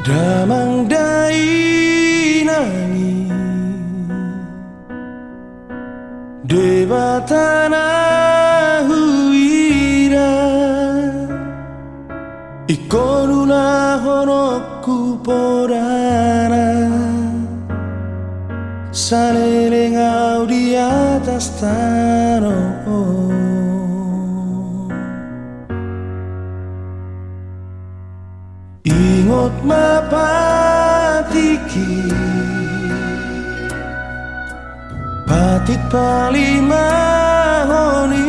Damang dainangi Debatana huira Ikonuna honoku porana Salelengau di atas tanah Ingot mapatiki Patit palimahoni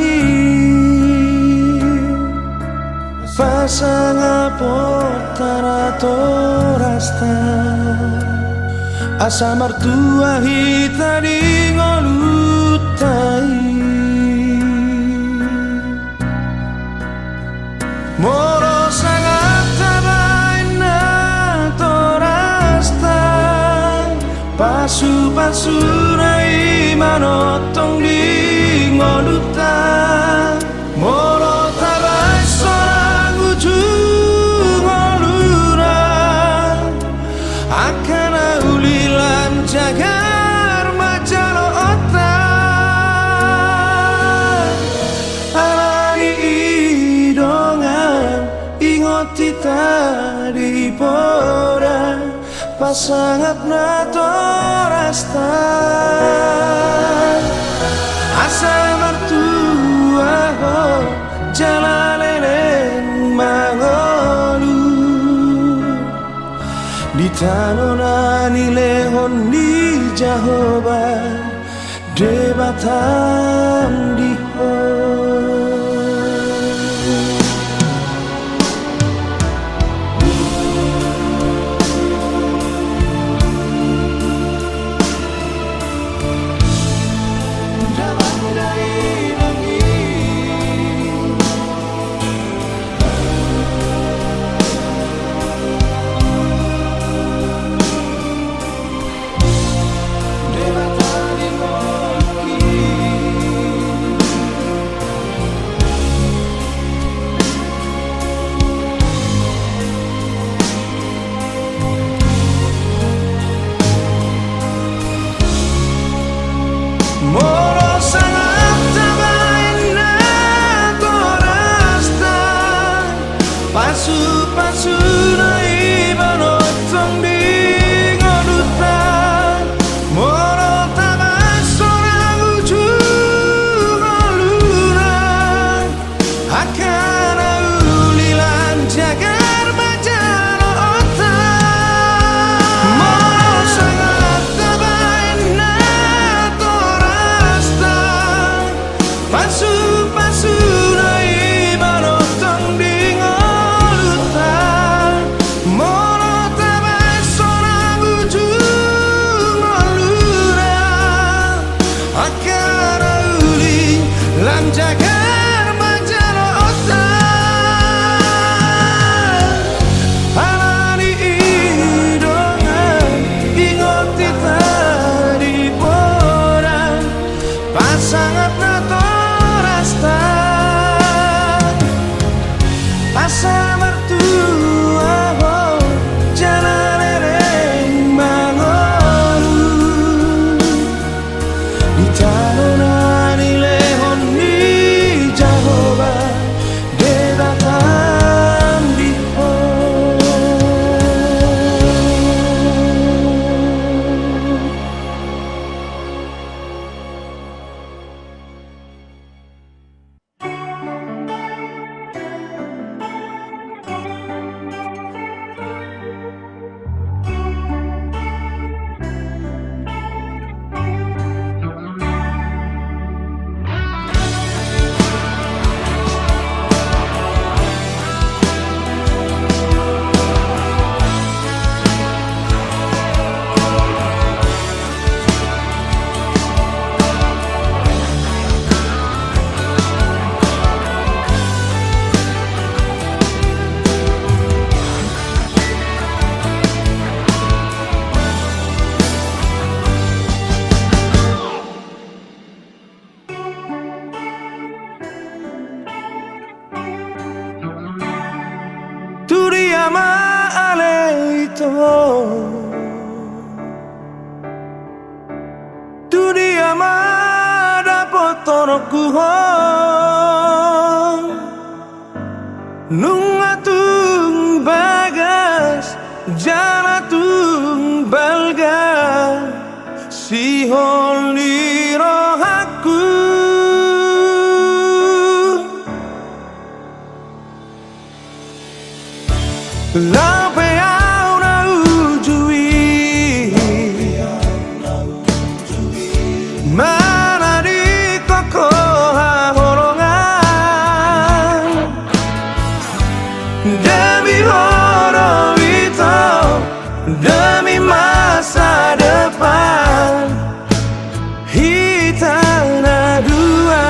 Pasanga potara torasta Asa mertua hita di ngolutai Moro sangat tabaina torasta Pasu-pasu rai manotong di ngoluta Moro tabai sorang ujung ngolura Akana ulilan jagar majalo otak Alani idongan ingoti tadi pora Pasangat na torasta Asa mertua ho jalalenen mangolu Di tanonani lehon di jahoba Debatan di ho itu tu dia mada potoroku nunga tung bagas jana tung balga si holi rohaku lape au na ujui mana di koko hahorongan demi horo itu demi masa depan hitana dua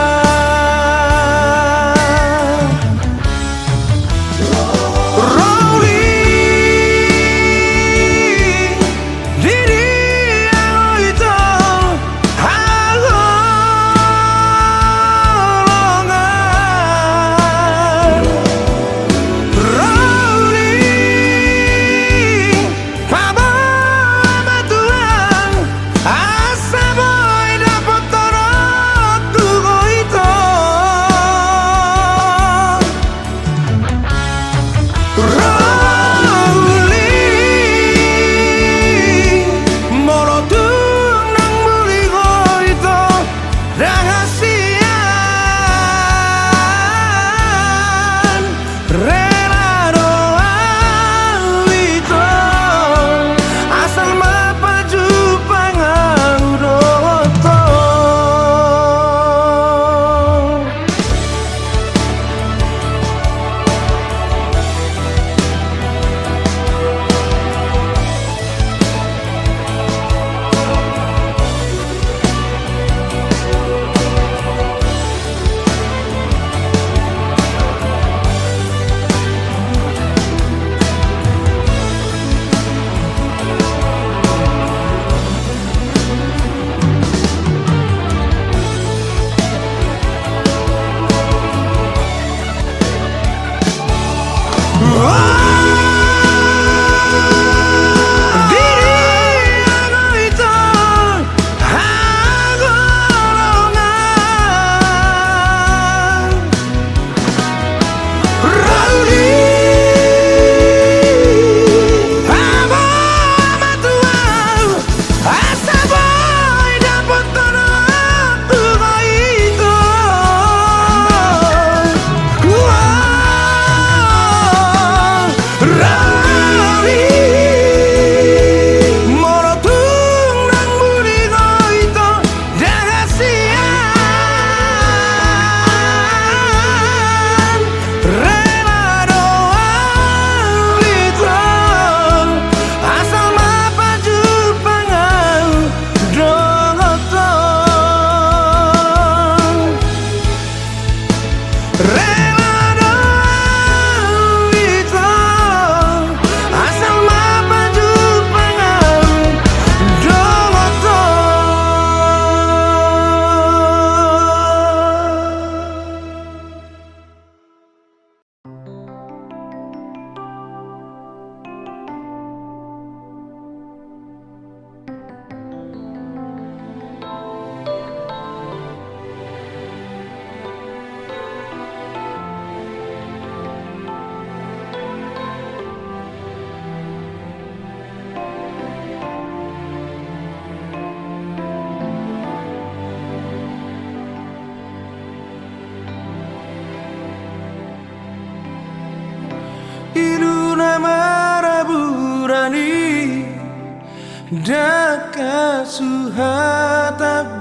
Daka suhatabe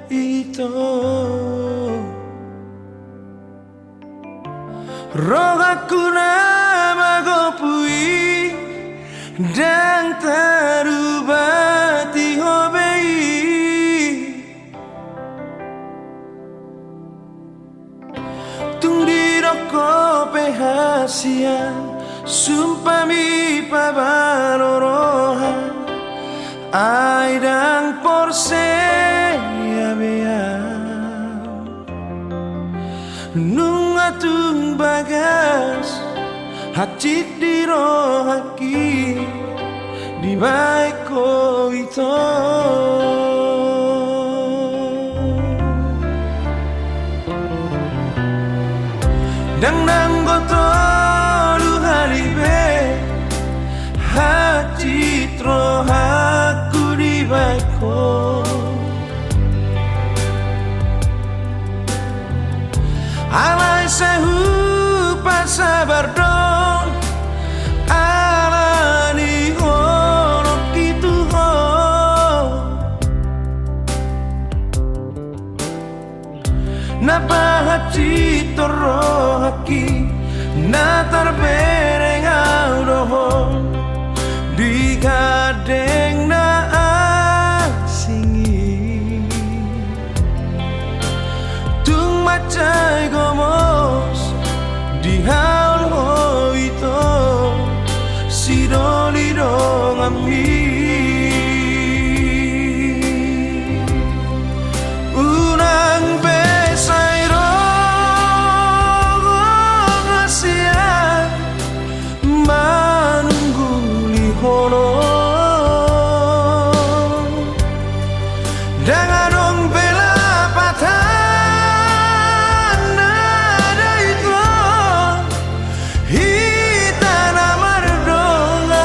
ito rogaku nama gopui dan terubati hobei tung di roko pehasian sumpah mi pabaroroha ai dan porse ya bea nunga tung bagas hati di rohaki di baiko ito. Dang nang goto luhalibe hacitro haku di baiko. Alai sehu pasabar dong alani hono gitu ho. Napa hati toro haki na terbereng audoho di gadeng na asingi tung macai gomos di haul ho ito sidoli dong ami unang besai rong asia manunggu lihono dengan dong bela patah nada itu hitana mardongan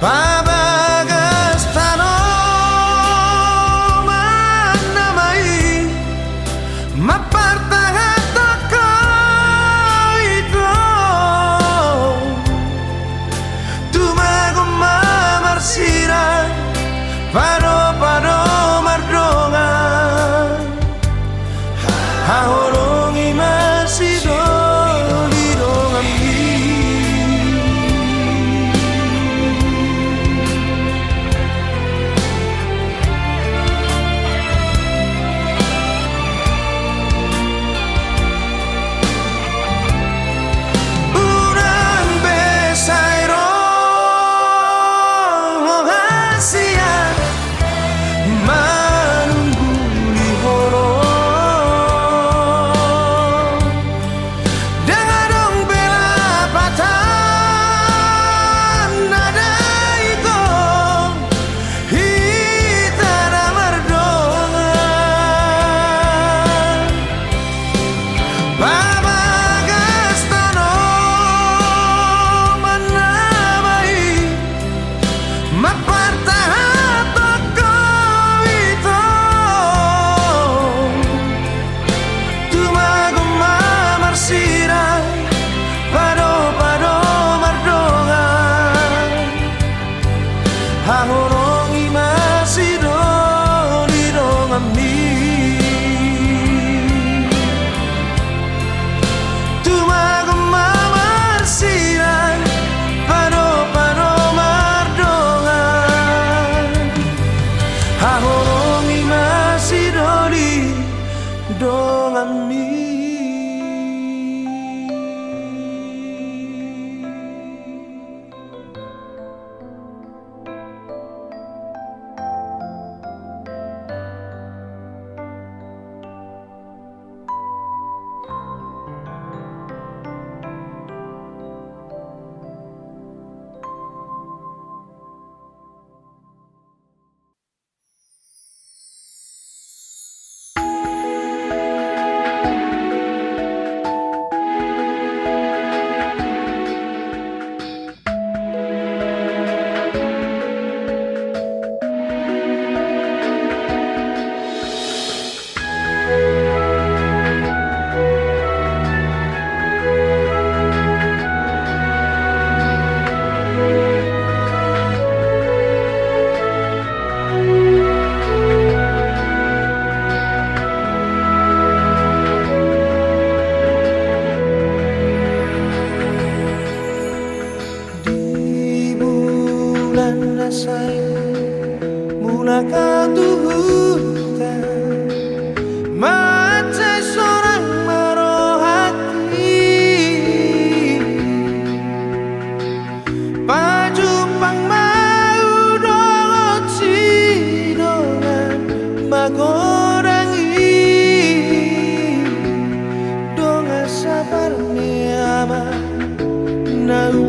pabagas tano manamai mapartahan toko itu tumago mamarsiran pado mardongan hahorongi masih doli dong ami. Unang besai rong asia manunggu lihono dengan dong bela patah nada itu hitana mardongan babagas tano manamai mapartahan toko itu tumago mamarsiran pado mardongan hahorongi masih doli dong ami tumago mamarsiran pado mardongan hahorongi masih doli dong ami. Di bulan nasai mula katuhutan macai seorang marohati pajupang mau doci dongan magorangi dongan sabar niama nau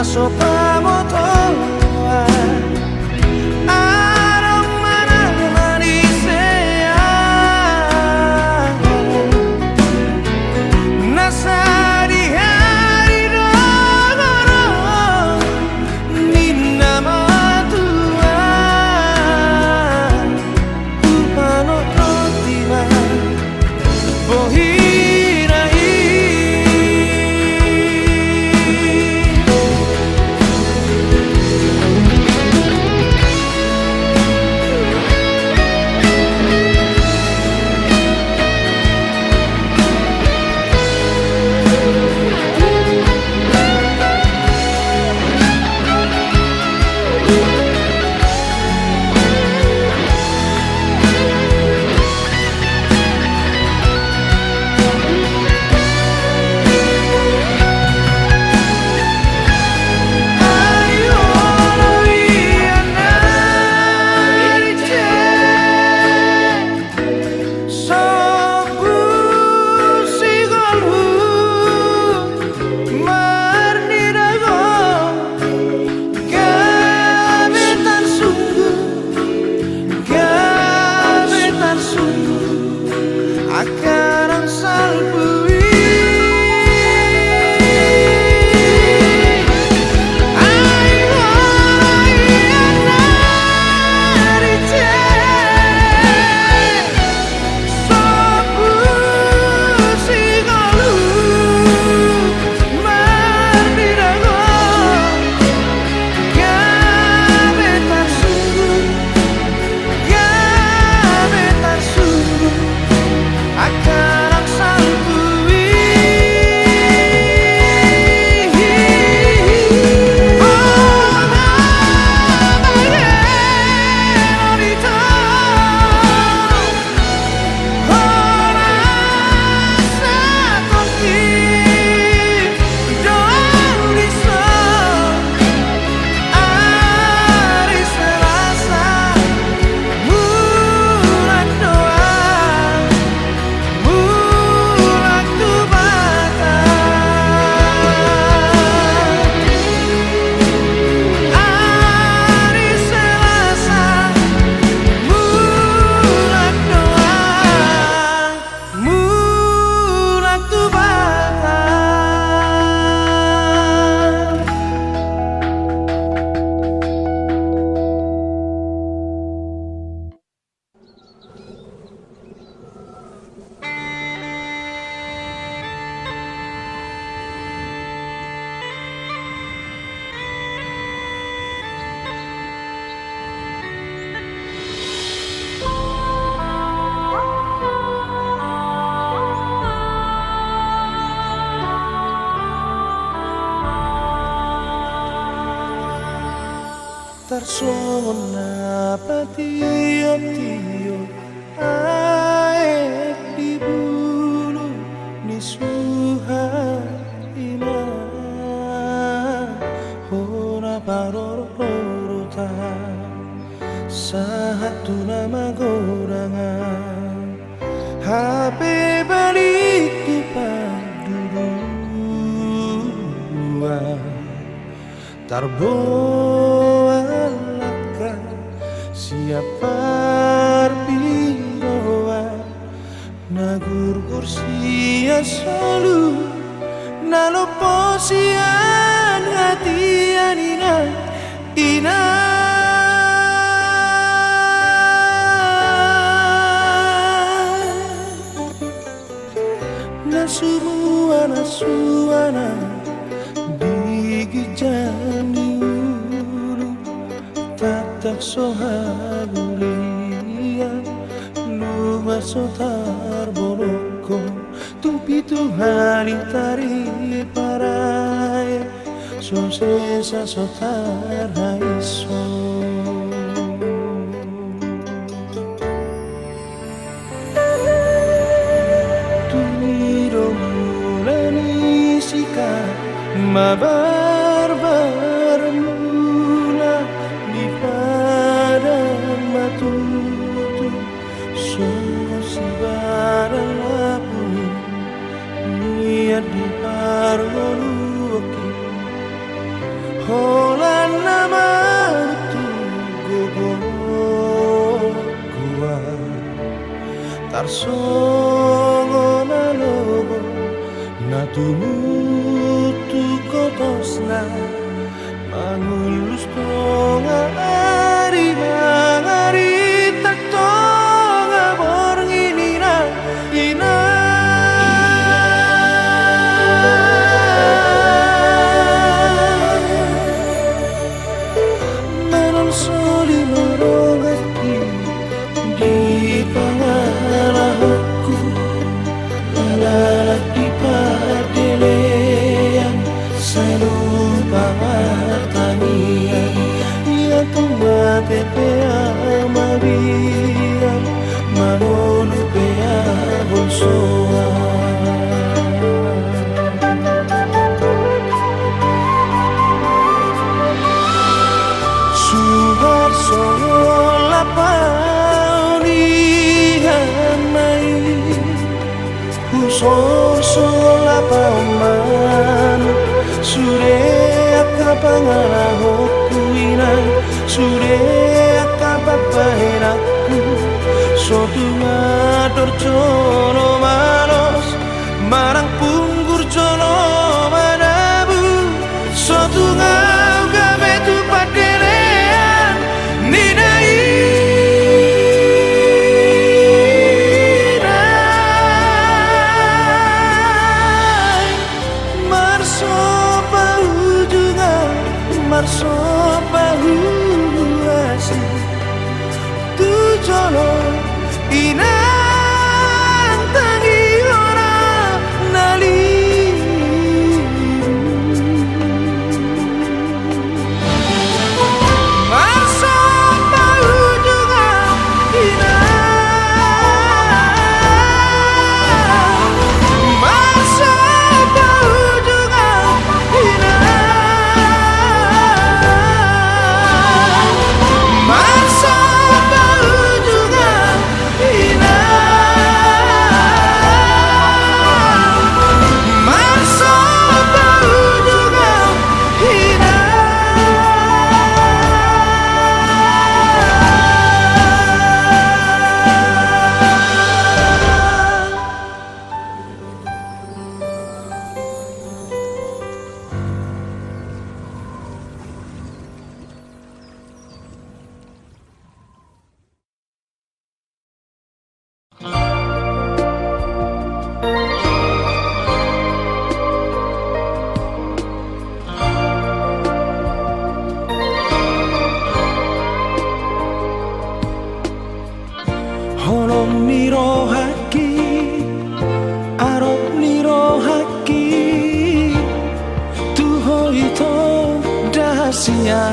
sopra motoa arong mana manisea nasa di hari dogoro ninna matua upano totima bohi akan salpui Tarsona patio-tio aek di bulu ni suha ina hona parorota satu nama gorangan HP balik tu padudua tarboalaka siapa piroa nagur kursia solu nalo posian hati anina ina nasuana digijani ulu tatak sohagulian luba sotar boroko tumpitu halitari parai sosesa sotar haiso mabar-bar mula di padang matutu semua si barang lapu niat di pargoruki songo na logo na tumutu kotosna mangulus tonga ari mangari tak tonga bornginina ina manon soli marongaki di pangarahku lalak di padelean selalu pangartani ya tumate pea mabian manolu pea bolsoa suhar sola paunihan mai usor sola paman sure akapangarahoku inang sure akapapahenaku sotunga dorjono manos marang punggur jono manabu sotunga gabe tu padelean ninai marso bahu asi tu jolo inang tangi ora nali marso bahu juga inang marso bahu juga inang Holom niro haki, arop niro haki, tuho ito dahasia.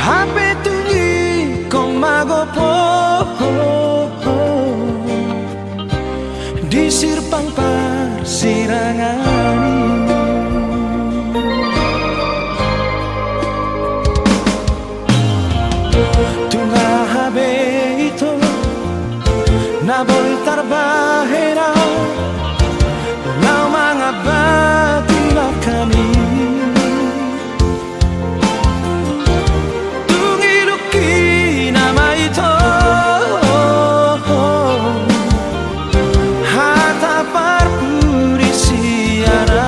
Hape tungi komagopo, di sirpang parsirangani. Na voltar bahera na mga batila kami tungiluki na maito hata parpurisiara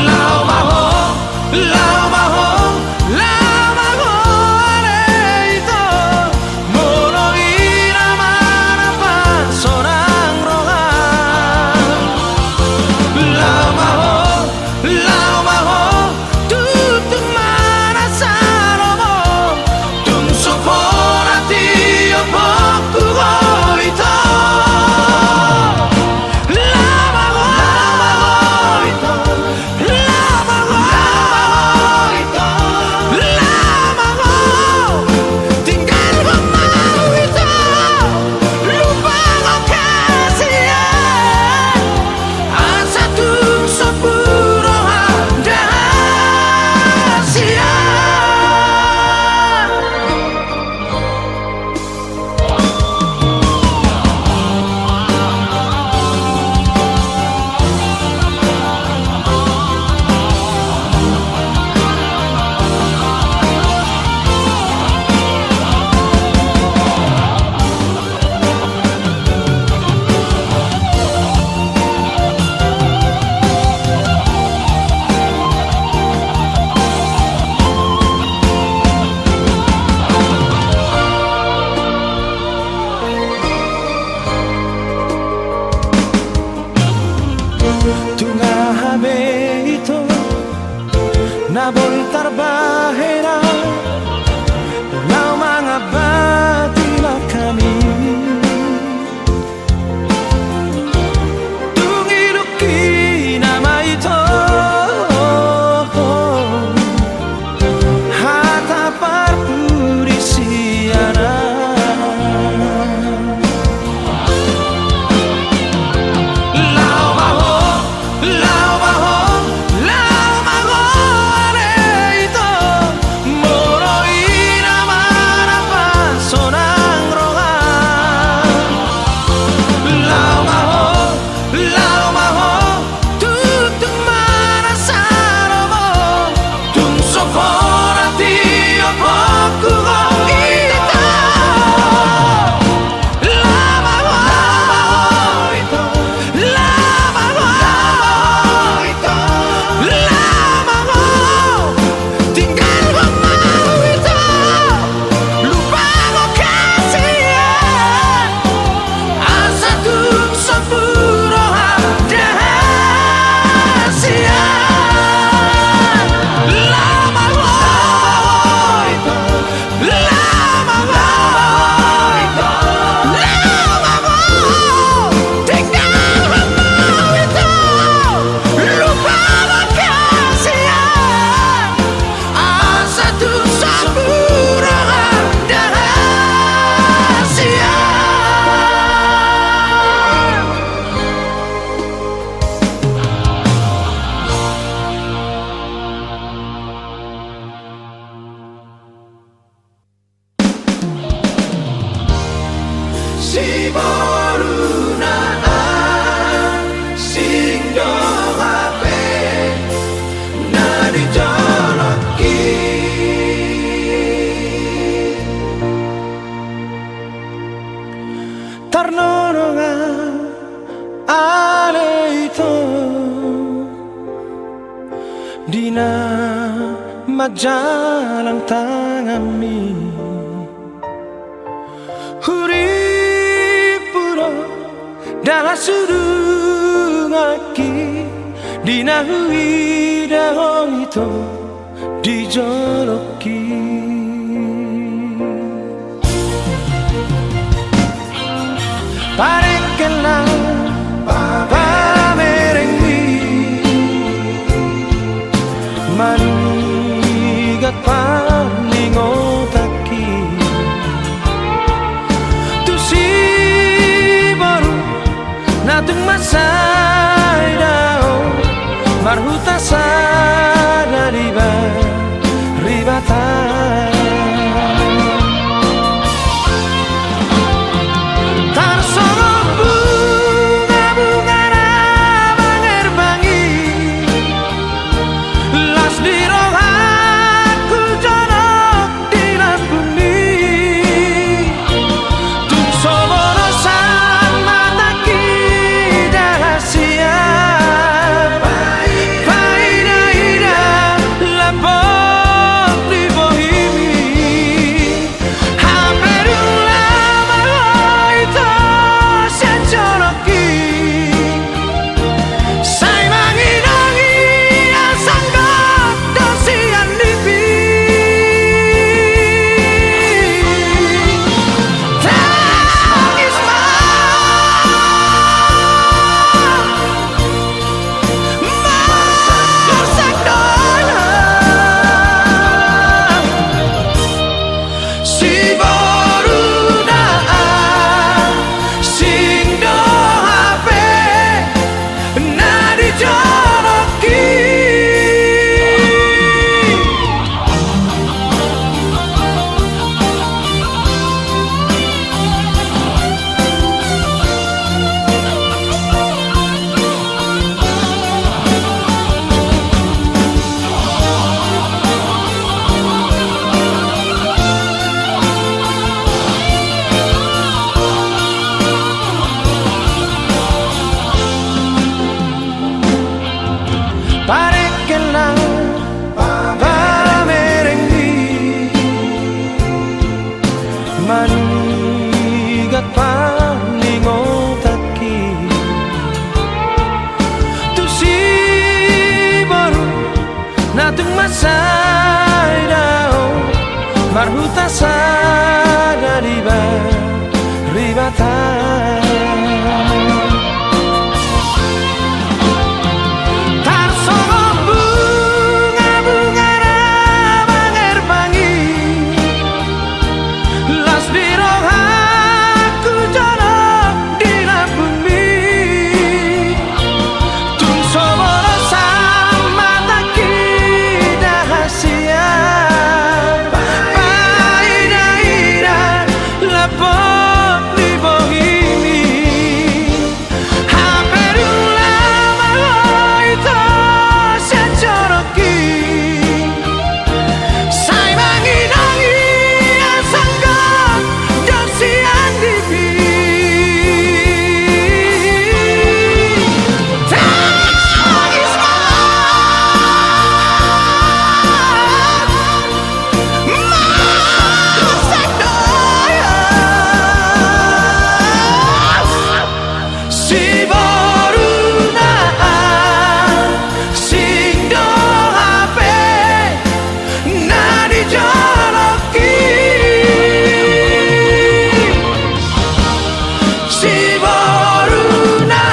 lao maho sono terbahagia Lau mengabadilah kami Tungiduki nama itu Hata perpurisiana Si borunaan sing dohape nadi joloki Tarnonongan ale itu Dina majalang tangami Dah surung aki Dina hui dahong itu dijoloki Parekelah pamerengwi Manigat paningotaki Natung masay dao marhuta sada ribatan Tarsongo bunga-bunga na mangerbangi Las dirohaku jonok di lan bumi Tung sobono sama Manigat paningotaki Tu si baru natung mas sairao marhuta sada ribata tarsongo bunga-bunga ramang erbangi las dirong aku jorok di bumi tun soboro sama takida hasia paida-ida lapop di bohimi haperula itu secoroki sai manginangi asangkat dan siang dibi tangis si boruna sing do hape nadi joroki si boruna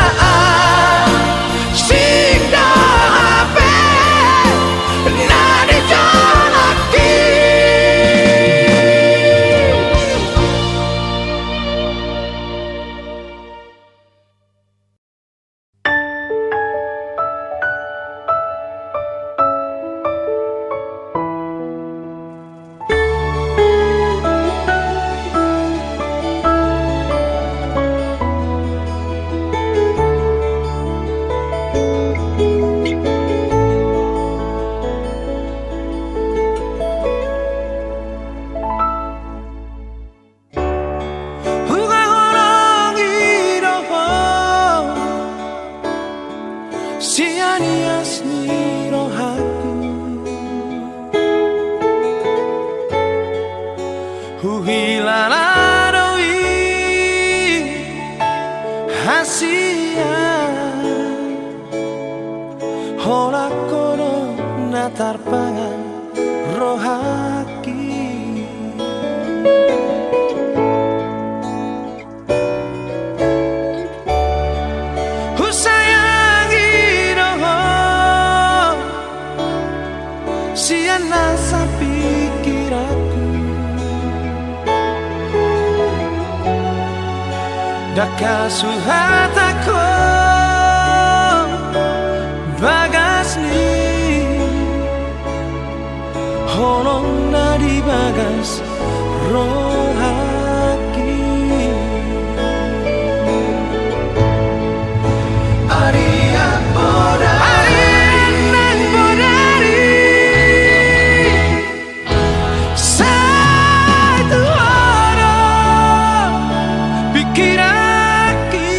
sing do hape nadi joroki Sianias ni rohaku huhilaladoi hasia hola kono natarpangan rohaki siana sa pikiranku daka suhatako bagas ni honong nadi bagas rohaki Aria Bodari Nang Bodari satu orang pikiraki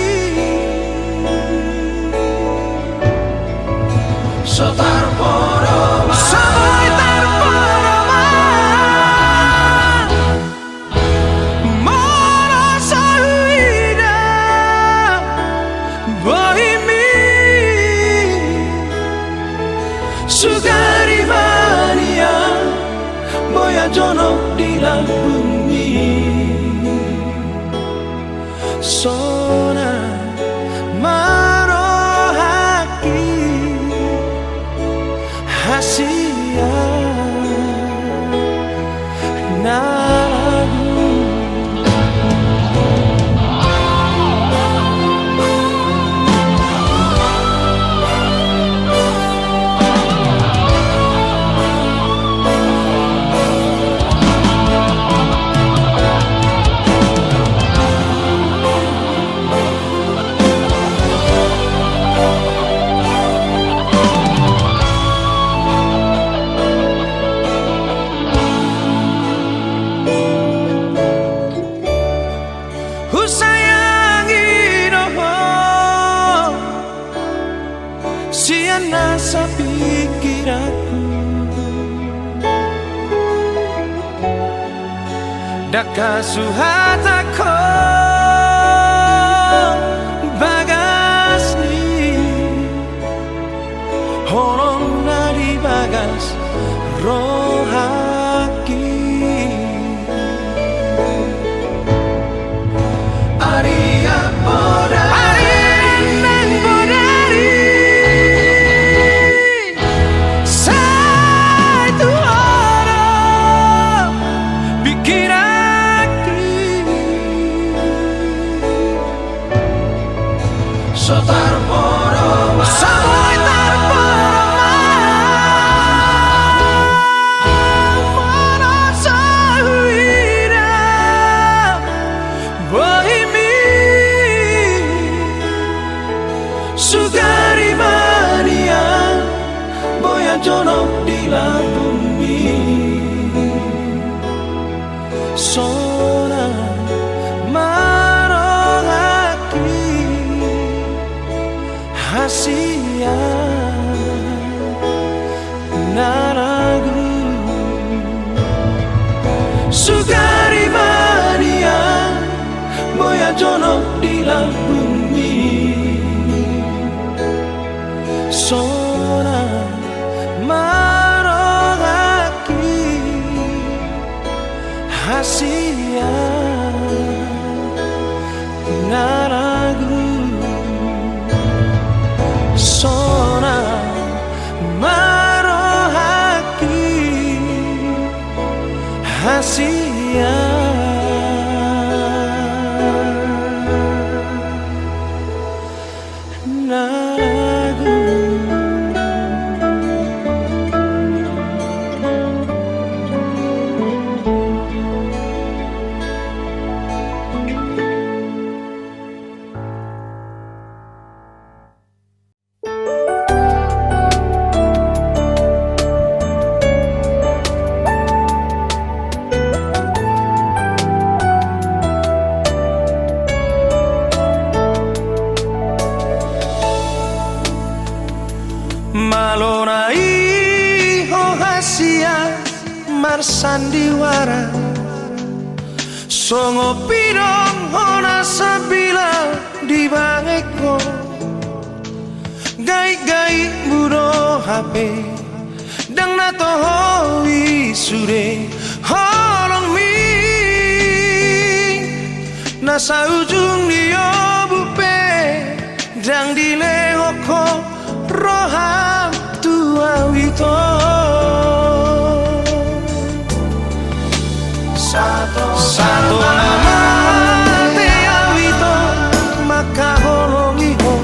sotar poroma sotar poroma merasa ida bohimi sugari mania boya jonok di bumi sona marohaki hasia nagu siana sa pikiranku daka suhatako bagas ni honong nadi bagas rahasia naragu sona marohaki rahasia naragu. Malonai ohasia marsandiwara songo pirong hona sabila di bangeko gai-gai buro HP dang nato hoi sure holong mi nasa ujung dia bupe dang dilehoko roham tua wito Sato nama tea wito maka holongi ho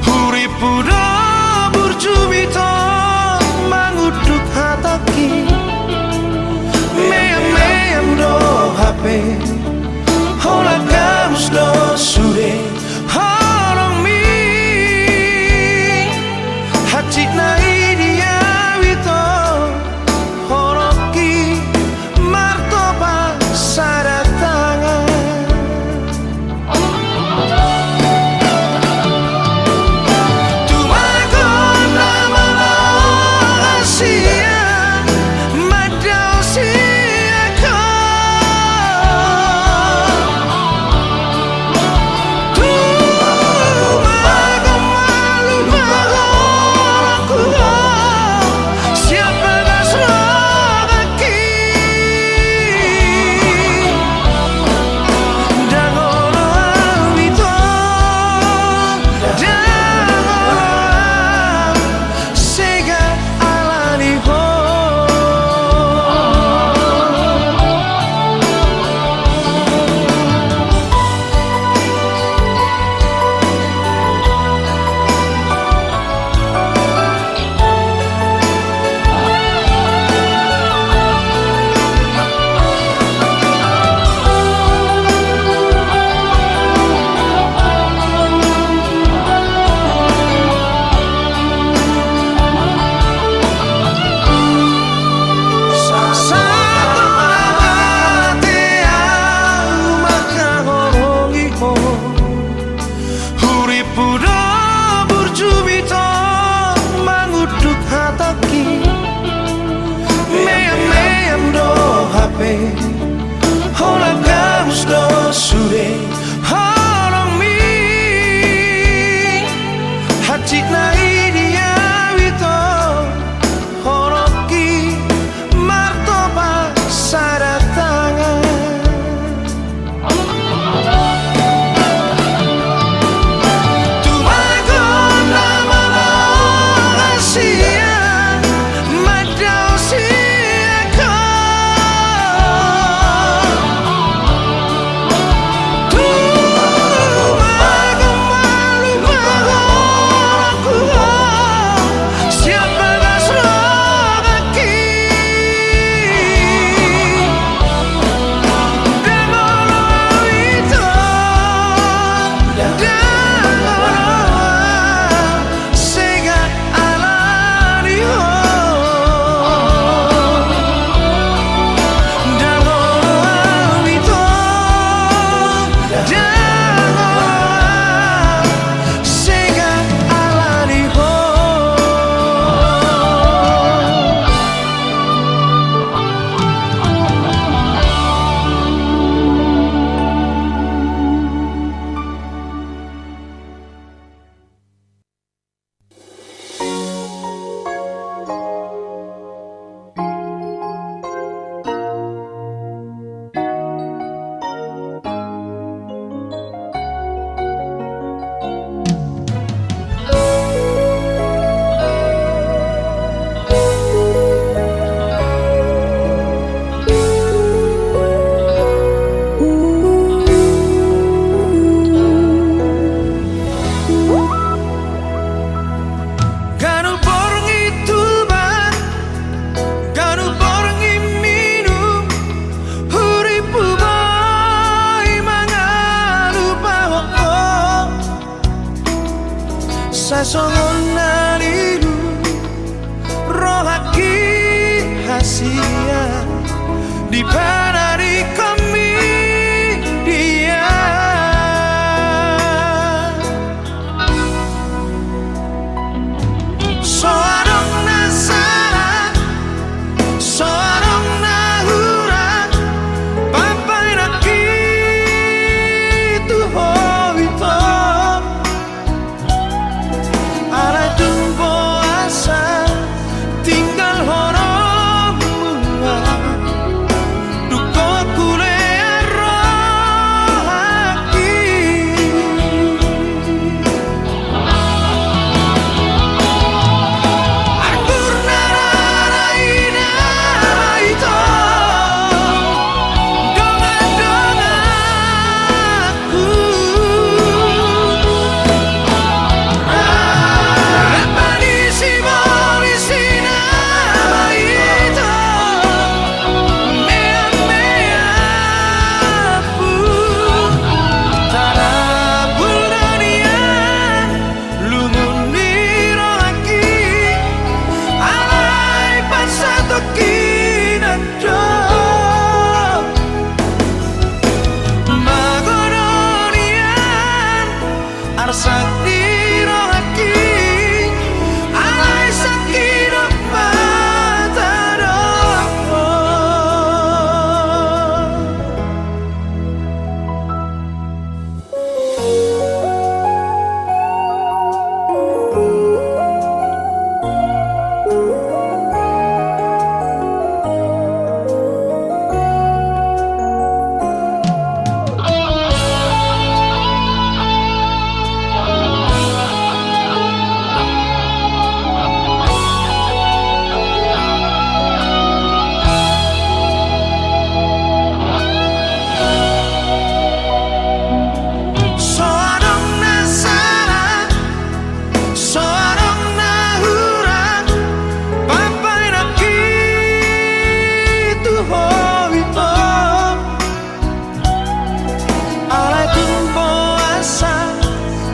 huripudo burjubito manguduk hataki meam do HP hola kamus do sure Cik nai dia wito horoki martoba sara Sasongon naliru rohaki hasia di panari kami dia soarong nasara soarong nahura papai naki tuho ito ala tumpo asa tinggal horong mua duko kule rohaki akur nararaina ito donga-dongaku Rapanisi molisina ito mea-meapu tarabul danian lumuni rohaki alai pasatokin ado magoronian arsakti rohaki alai sakino mataro soarong nasara soarong nahura papai naki tuho ito alai tumpo asa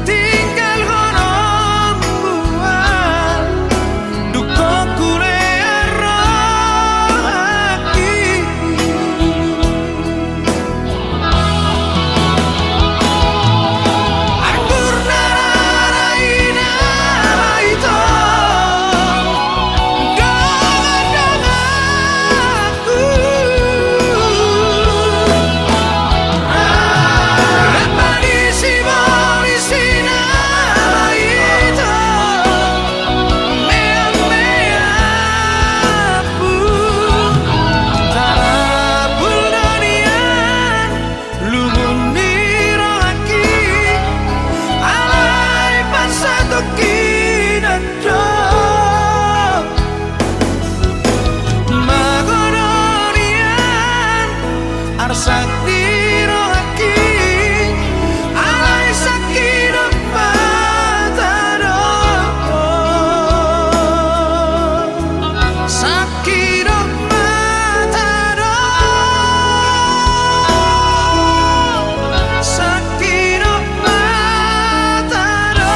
tinggal horong buah duko kule rohaki akur nararaina ito donga-dongaku Rapanisi molisina ito mea-meapu tarabul danian lumuni rohaki alai pasatokin ado magoronian arsakti rohaki alai sakino mataro sakino mataro sakino mataro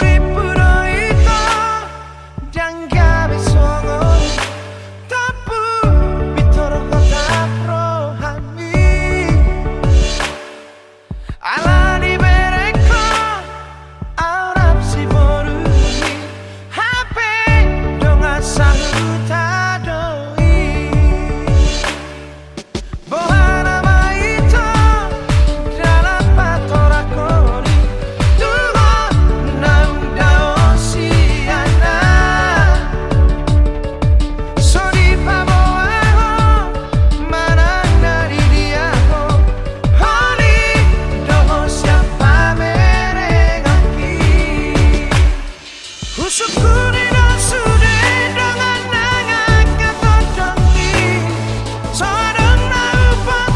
Ripuro ito janggabe songon tapu bitoro kota rohani ala di bereko aurap si boruni hape donga sahuta doi bohana maito dalam patorakori tuho nang daosiana sodi pamoaho manang dari diaho holi doho siapa merengaki usukuri dan sude dengan nangan kata jongi seorang na upang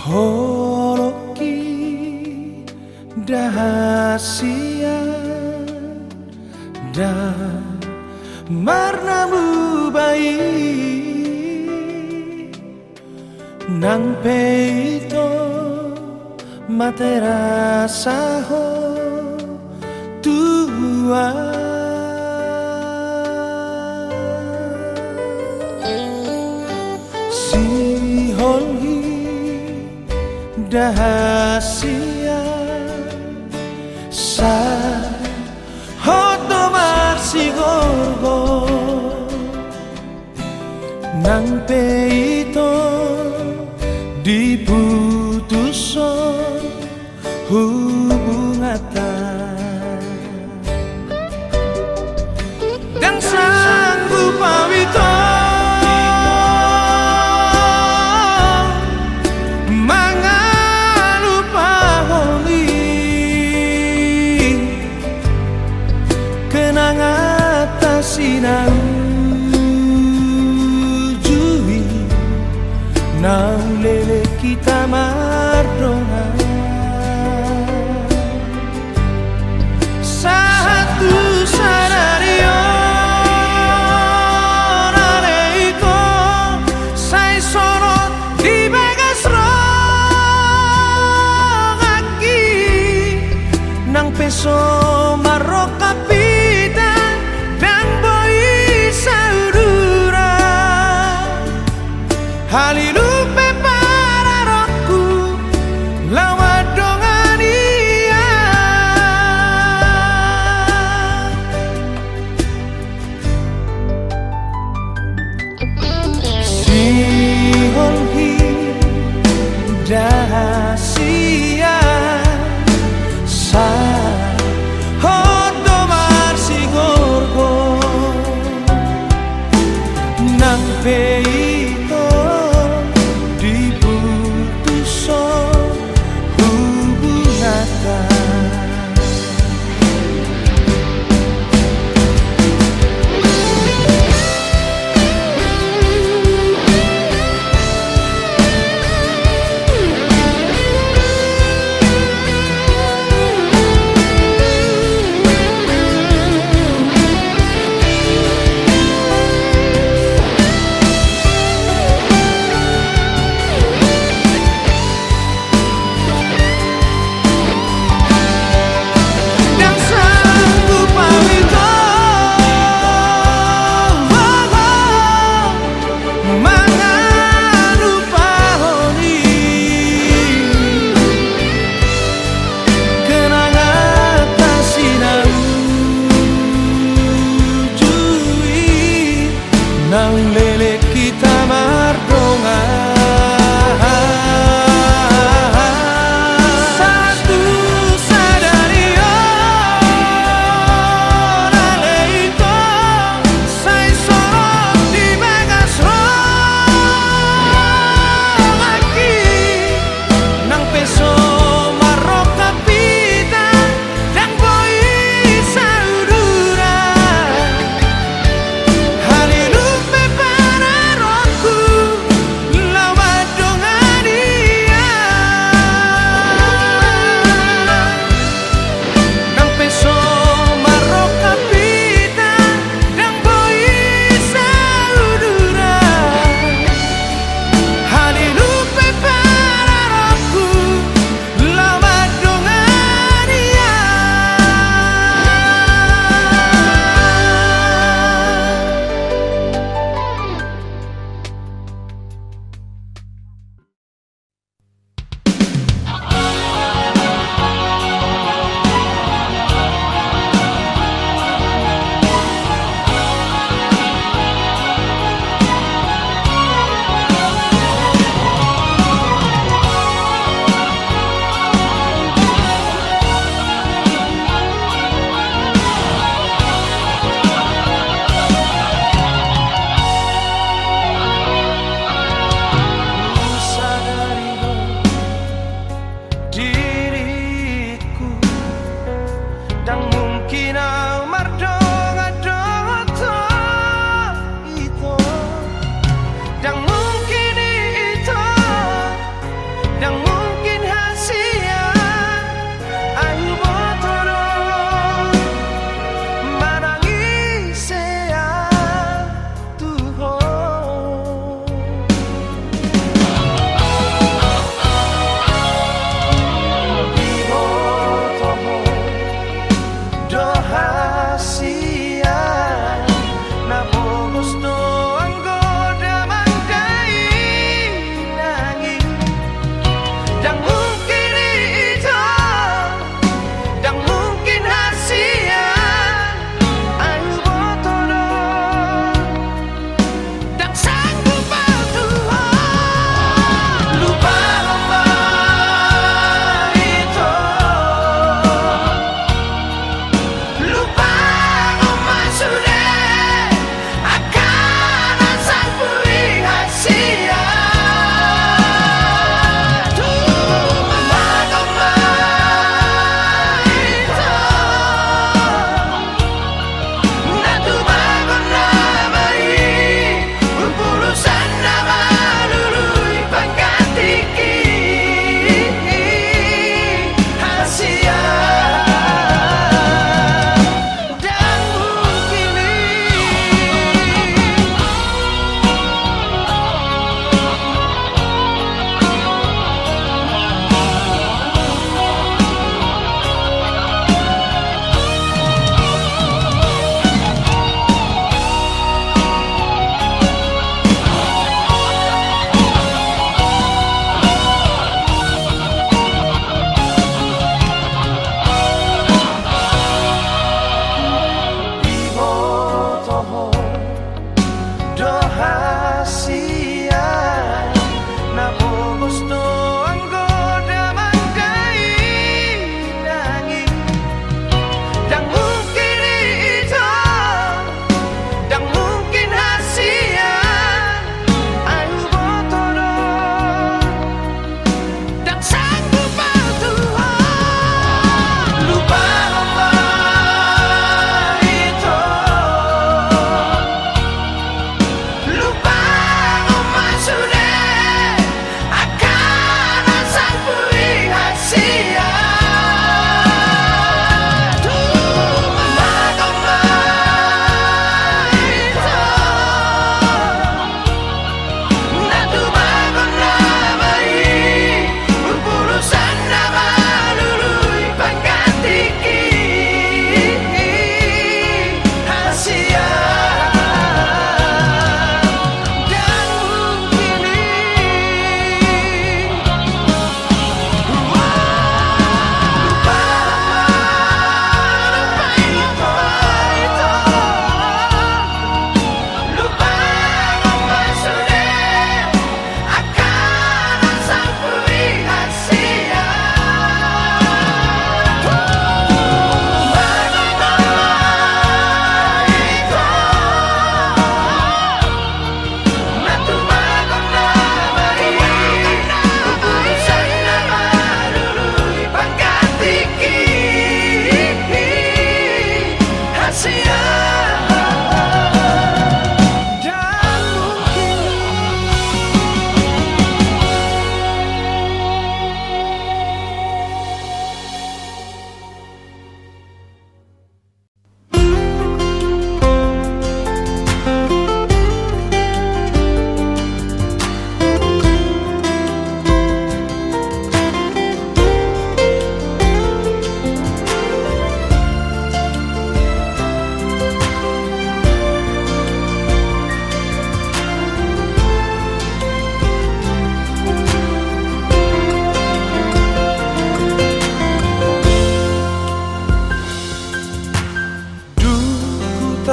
holoki dahasian dan marnamu baik nang peito matera saho tua si holhi dahasian sa hotomar si gorgo nang peito diputuson hubungatan dan sanggup pawito mangalupaholi kenang atas sinang jui nang lele kita mardonga satu sanario nareiko sai sorot di bagas rongaki nang peso marokapita dan boy saudura halilupe para roku lawat dongania si holhi dahasia sa hotomar si gorgo nang peito diputuson hubungatan nang lele kita mardonga satu sadario naleito sai sorot di bagas rongaki nang peso marokapita dan boy saudura halilupe para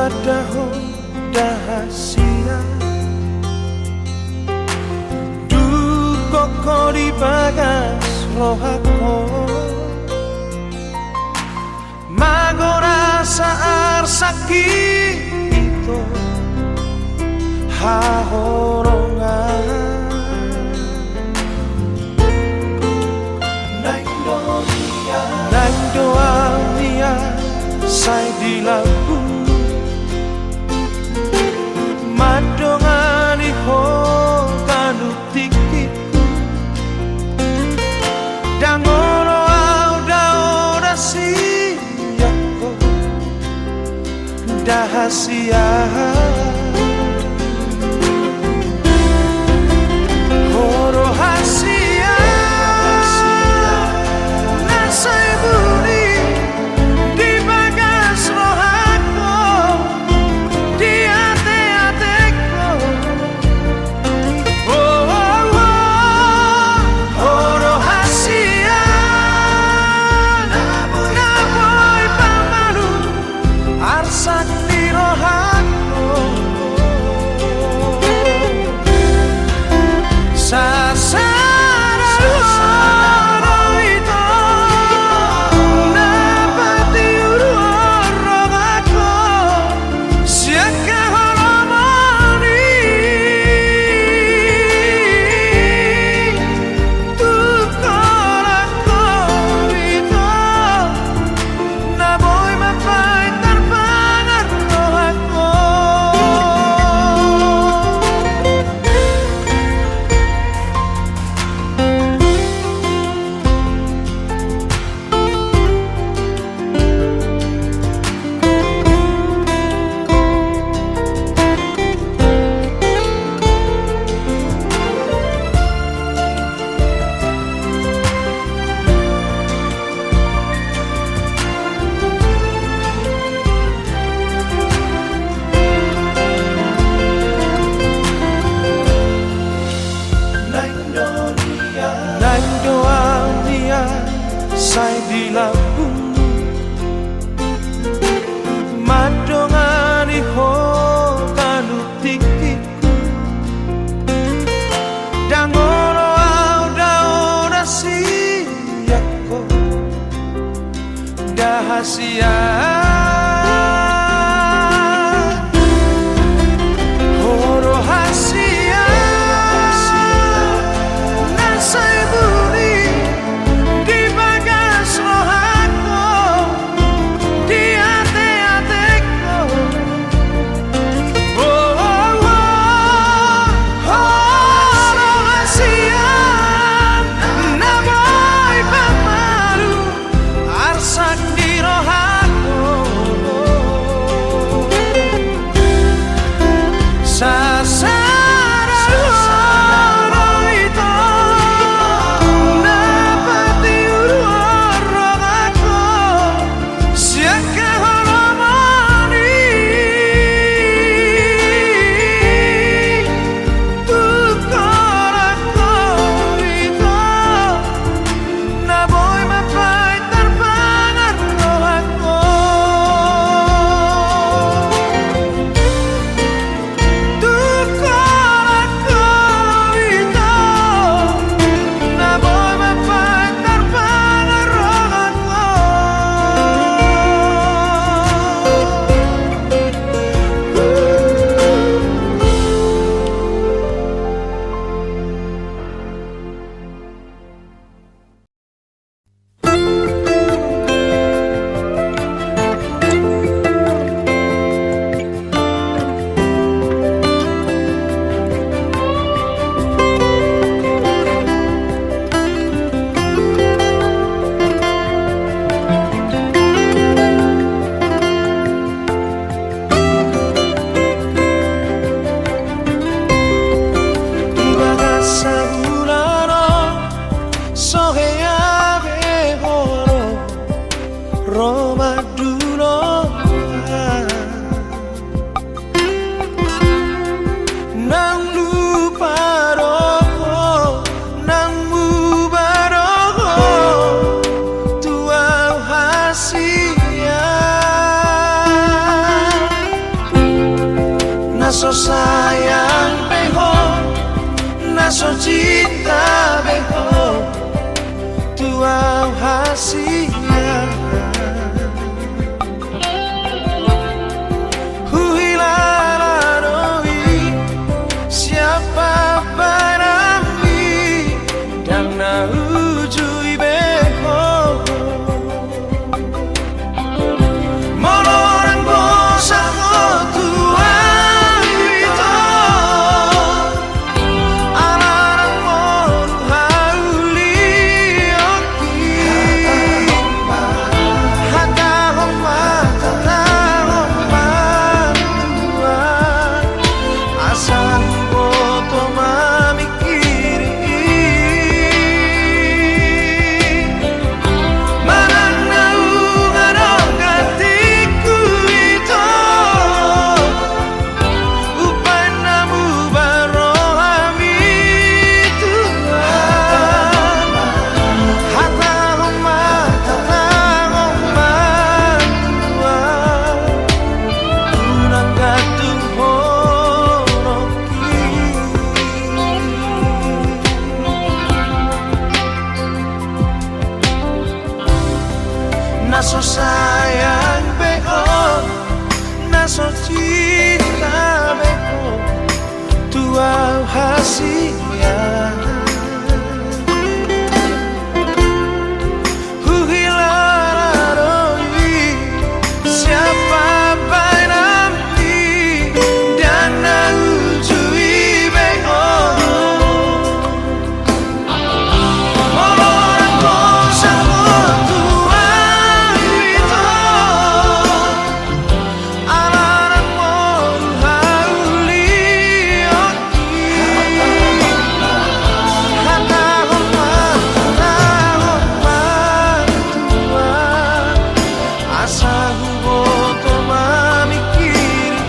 kadahon dahasia duko ko di bagas rohako magora saar sakit itu hahorongan naik doa dia sai di labu madongan iho kanu tikitku dangono auda siyako dahasia horo hasia nasai budi di bagas rohako di hati-hatiku horo hasia naboy pamalu arsak di rohako naso sayang beho, naso cinta beho, tua hasia. Huhilararoi, siapa barami dan naujui beho. Moloran bosa ko tua itu, alarang moru hauli oki. Hata homa tata homa tua, asal boto mamikiri. Manang naungarong katiku itu, upan namu barohami Tuhan. Hata homa tata homa tua, unang gatung horoki. Naso sayang beho, naso cinta beho, tua hasia. Huhilararoi, siapa barami dan naujui beho. Moloran bosa ko tua itu, alarang moru hauli oki. Hata homa tua, asa huboto mamikiri.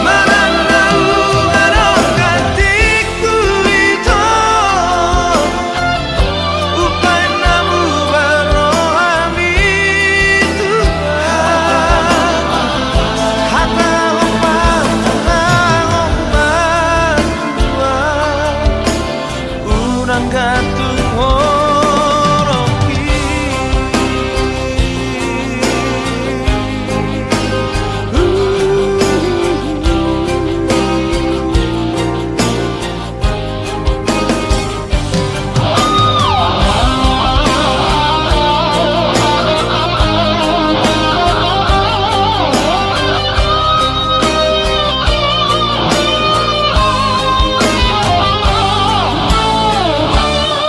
Manang naungarong katiku itu, upan namu barohami Tuhan. Hata homa tua, unang gatung horoki.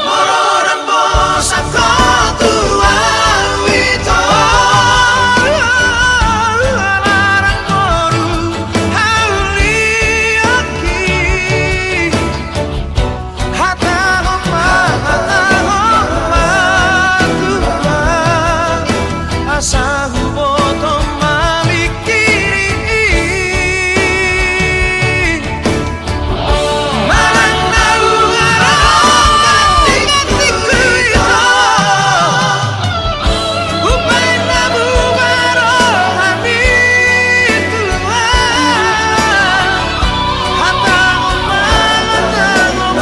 Moloran bosa ko tua itu, alarang moru hauli oki. Hata homa tua, asa huboto mamikiri. Manang naungarong katiku itu, upan namu barohami Tuhan. Hata homa tua,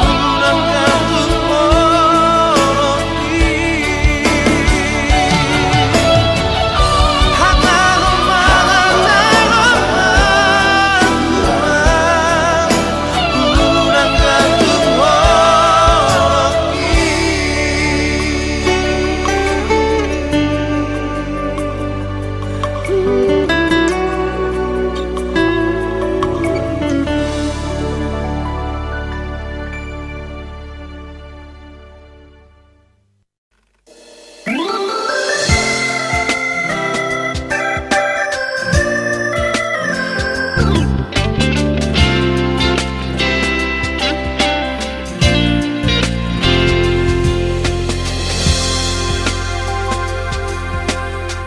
unang gatung horoki. Hata homa tua, unang gatung horoki.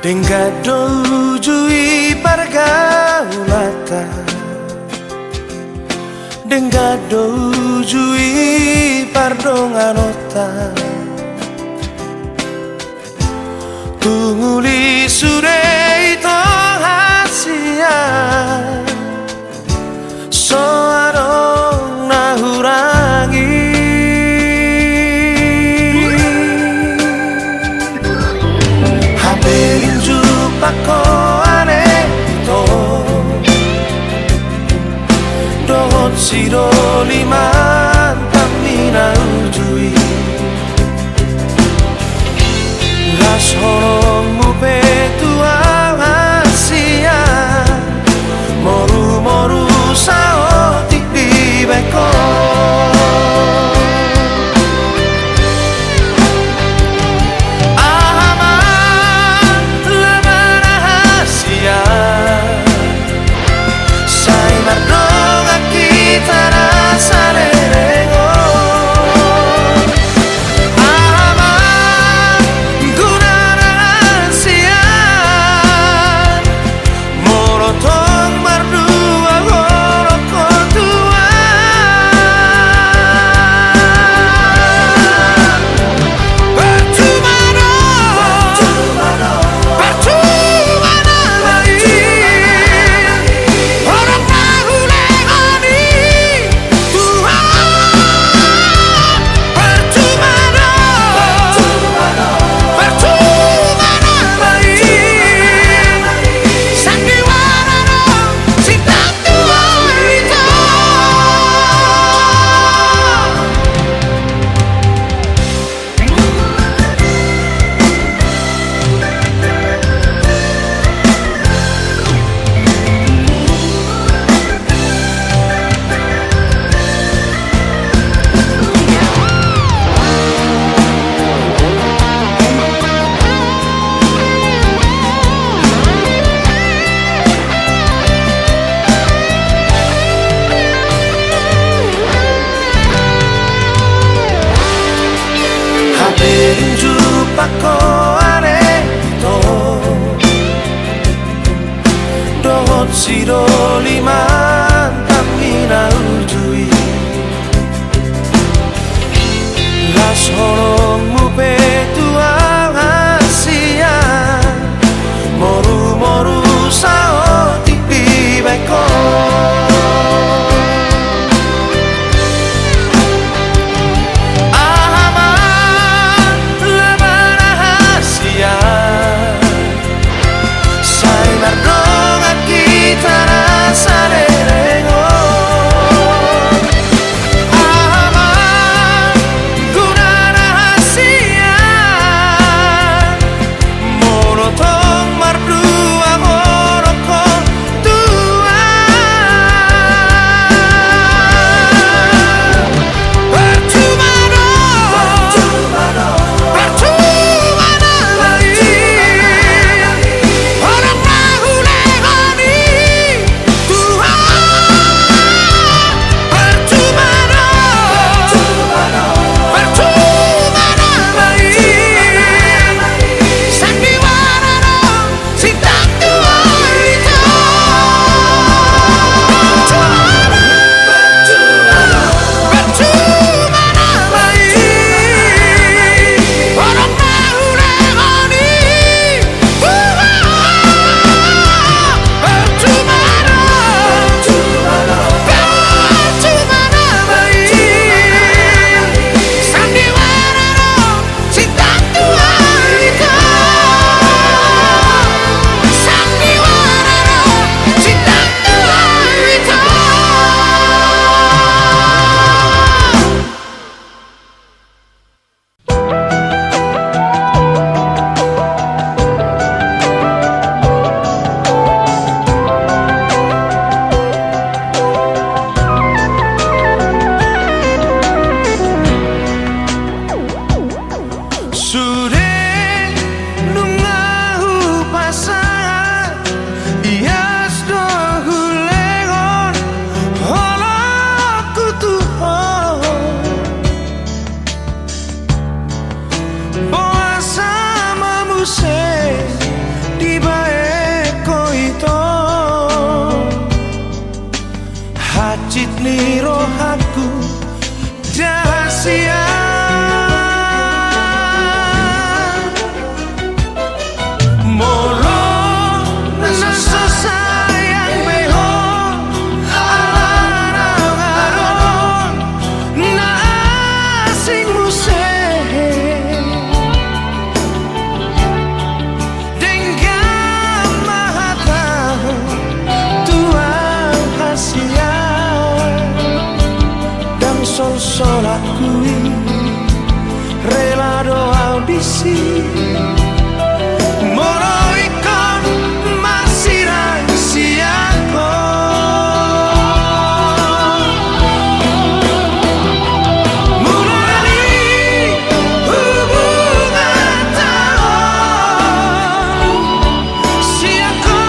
Denggado jui pargaulata, denggado jui pardonganota. tunguli sure ito hasia soarong nahurangi haberin jumpa ko aneh ito dohot siro liman tamina ujui las horong mu petua hasia moru moru sao tikdi beko ahama lemana hasia sai mardoga kita rasa rengo ahama guna rahasia morotong mardua goroko tua percuma orang nahulegani Tuhan percuma sandiwara cinta Tuhan itu haberin jumpa ko aneh ito dohot siro liman tamina ujui las horong mu petua hasia moru moru sao tikdi beko ahama lemana hasia sai mardoga kita rasa rengo ahama guna rahasia morotong mardua goroko tua percuma orang nahulegani Tuhan percuma sandiwara cinta Tuhan itu percuma orang nahulegani Tuhan percuma sandiwara cinta Tuhan itu sandiwara cinta Tuhan itu Sudah nungahu pasang ias dohulegon holaku Tuhan boa sama muse di baeko itu hacit ni rohaku rahasia ambisi moro ikon masih rahasiaku mulai hubungan tahun siaku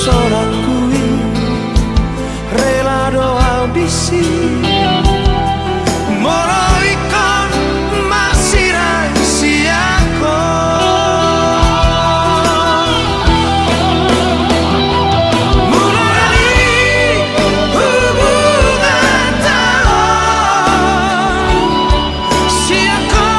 sorakui rela doa bisi moro ikon masih rahasiaku mulai hubungan tahun siaku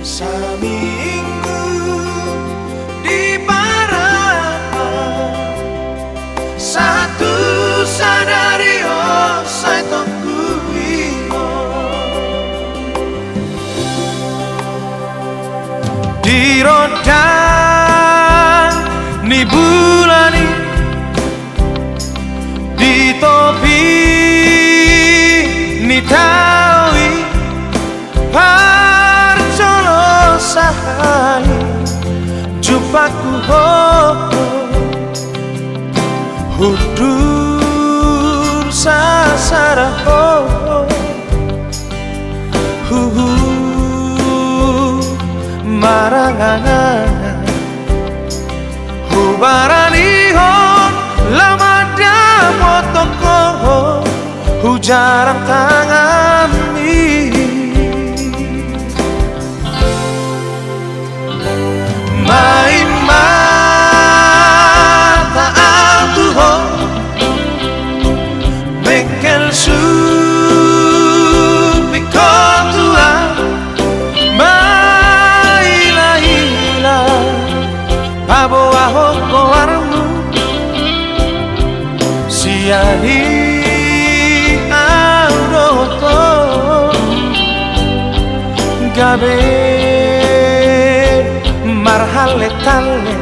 Saminggu di parapan satu sadari oh saya tokui di rodang ni bulani di topi ni tawi sahani jumpaku hudur sasara marangan hubarani hon lama dia motoko hujarang tangan main mata altuho mekel subikotua maila-ila pabo ahoko warmu siahi audoto gabe marhale-tale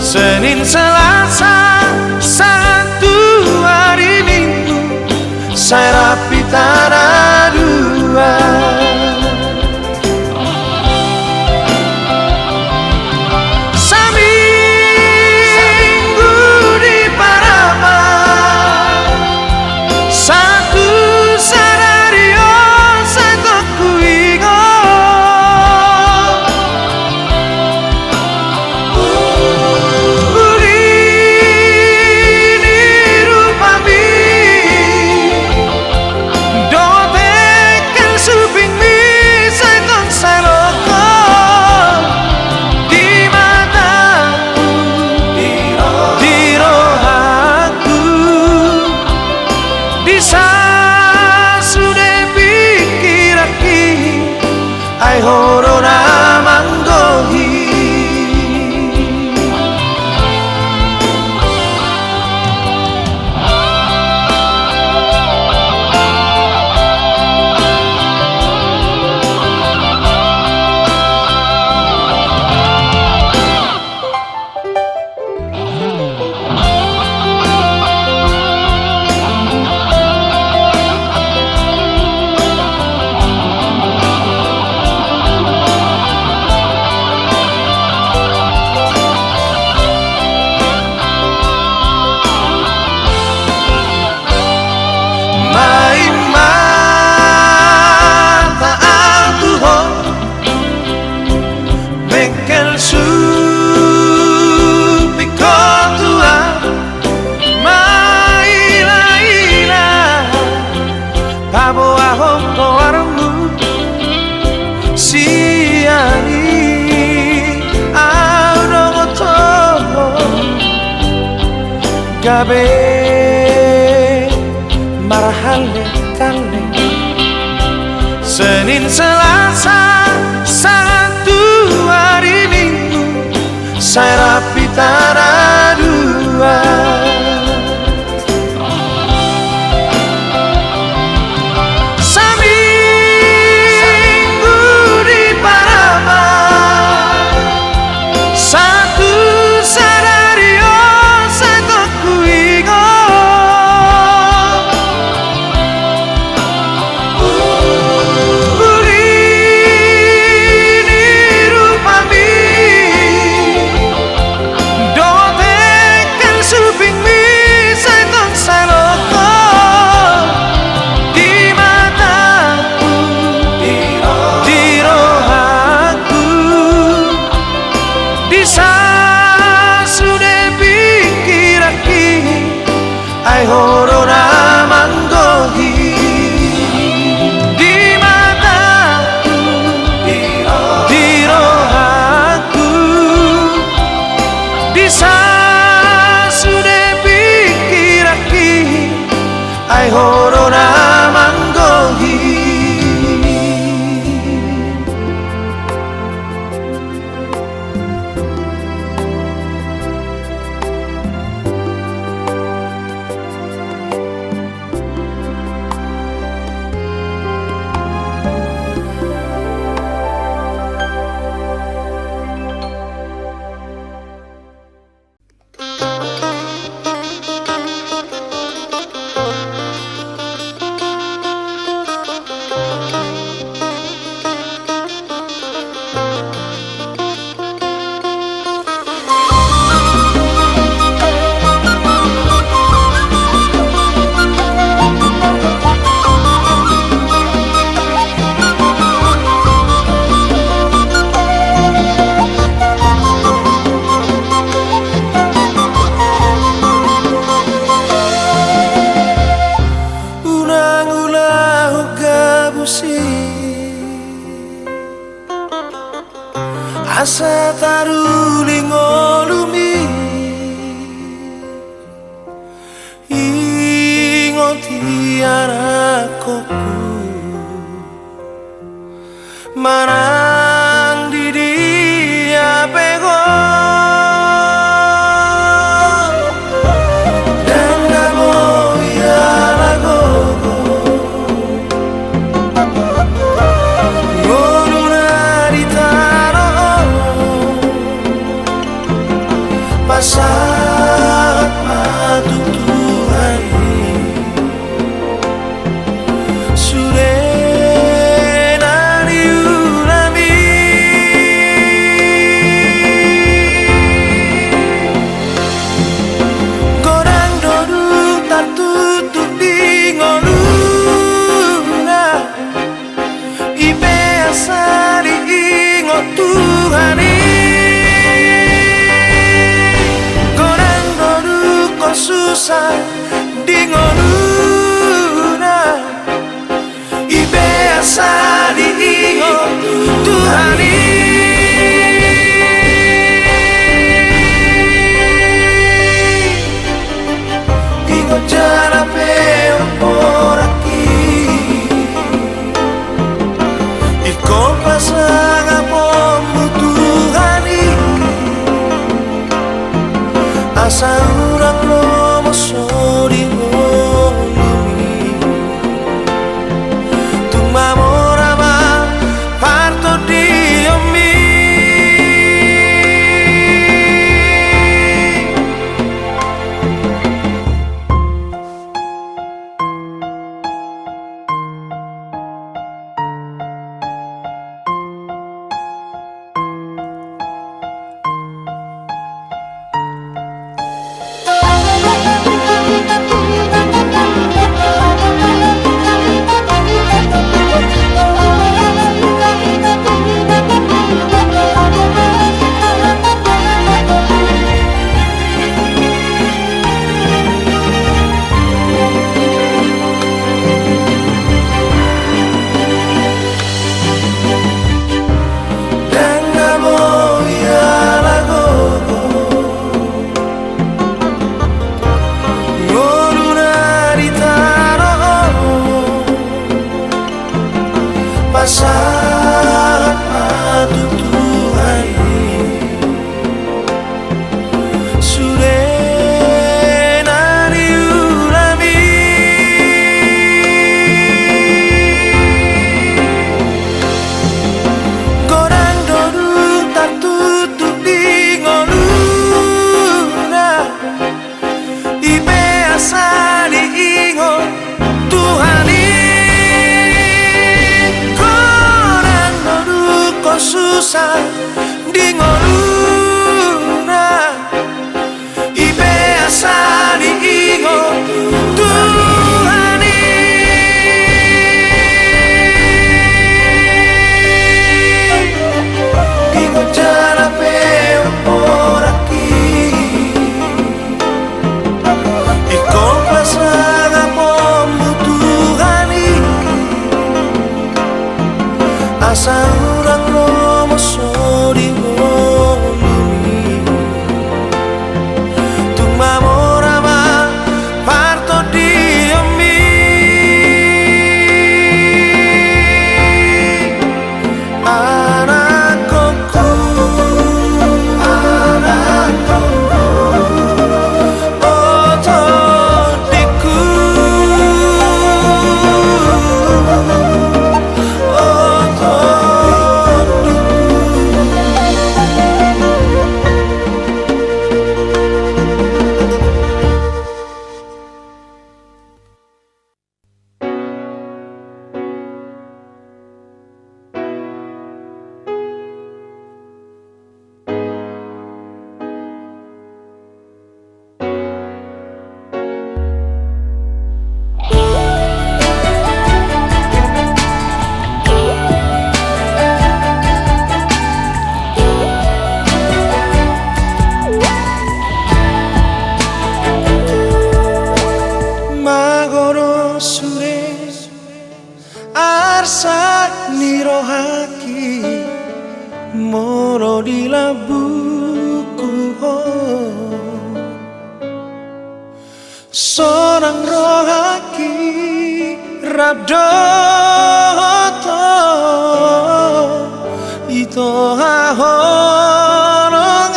Senin Selasa satu hari Minggu saya rapi tanah dua ai horo na manggohi. Gabe marahale kale Senin Selasa satu hari Minggu saya rapi tara dua. Seminggu di Parama satu sadario saya kuingo Burini rupami dotekan suping mi saya tong saloko di mataku di rohaku di sasude pikiraki ai horo na manggohi di mataku di rohaku di sasude pikiraki ai horo na manggohi. Asa taruli ngolumi ingoti arakoku marang di dia pego dan namo ya lagogo saat matutuhan sudah nari urami gorang doduk tak tutup di ngoluna ibe asari ingot Tuhani susah di ngoluna ibe asa di ingot Tuhani ingot jarape omporaki iko pasal passahat matutuhan Surena diulami Gorang doduk tak tutup di ngoluna Ibe asa diingon Tuhani Gorang doduk kau susah di ngoluna Ibe asa diingon Tuhani Ingon jarape por aquí Ikong pasaga pemutuhani Asa urang lomoso di ngolumi Tung mamorama parto diomi Anakku otodiku Magoro sure arsa nirohaki moro di labuku Sorang rohaki rabdoto ito hahorongan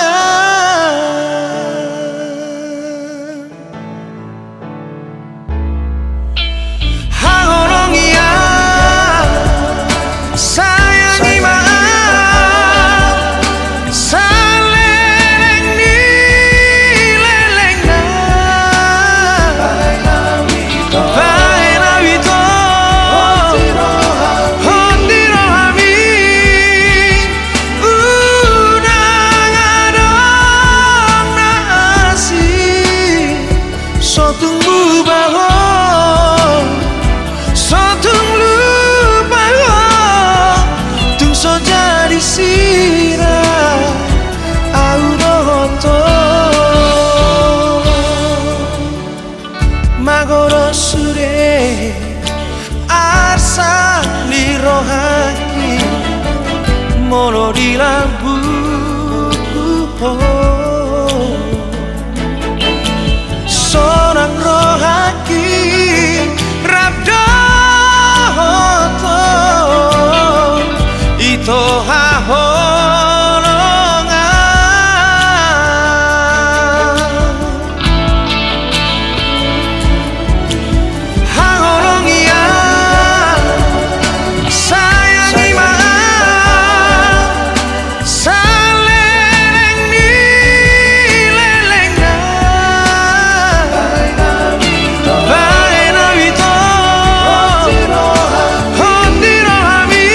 sayangi maaf saleleng ni leleng na baina wito hondirohami unang adong nasi sotung bubahon sotung lupaho tung so jadi sirah auroto magoro sure asa lirohaki moro di labuku Sorang rohaki rabdoto ito hahorongan sayangi maaf saleleng ni leleng na baina wito hondirohami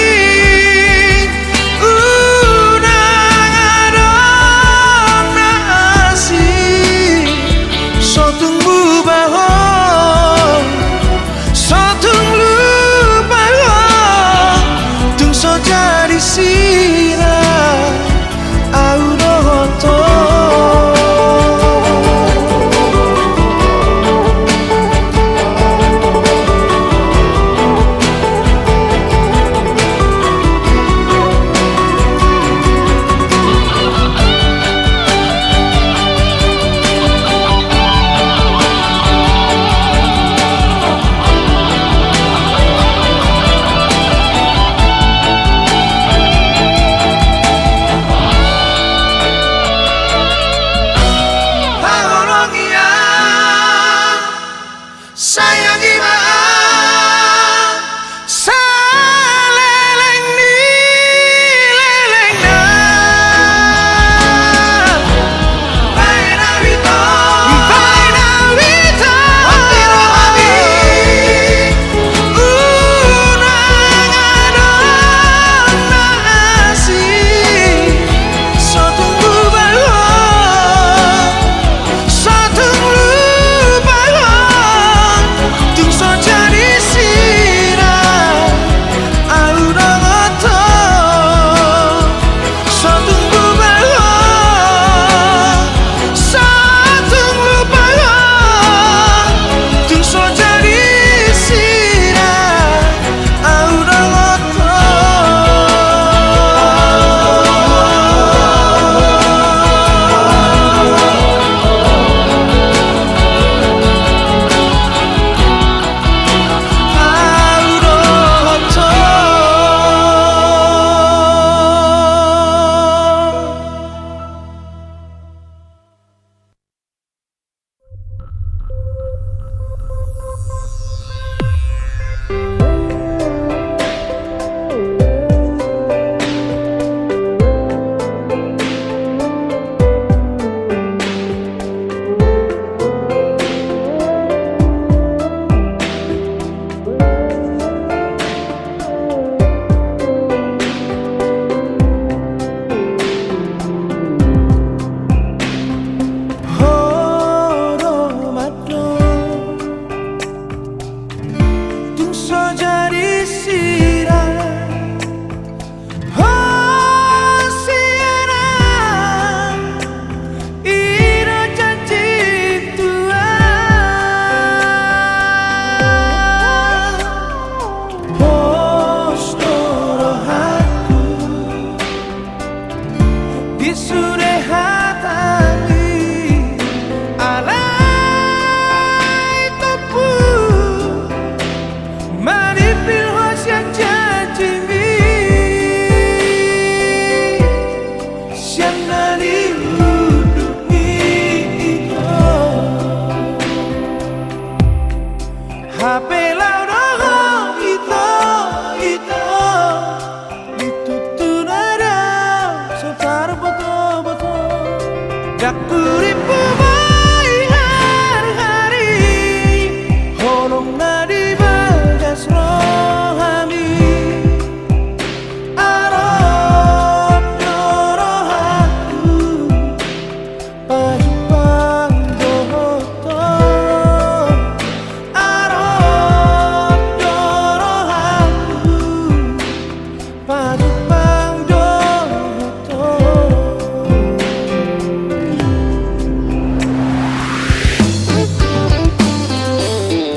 Pagupang doto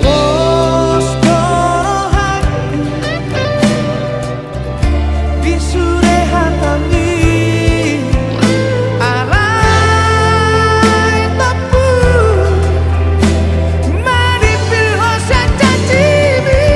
Bos dorohan Bisure hatami Alay tapu Maripil hosa cacibi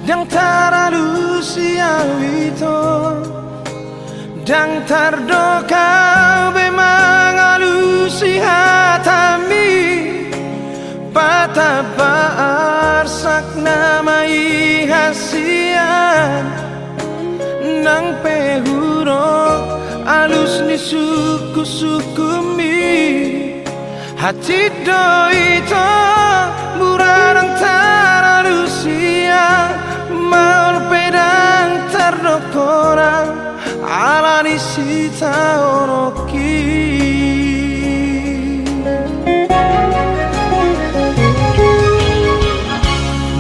Dang taralu siawito Dang tardoka bemangalu sihatami Patapa arsak namai hasian Nang pehurok alus ni suku-sukumi Hati doito burarang taralu siang Maul pedang terdokorang Alani sita oroki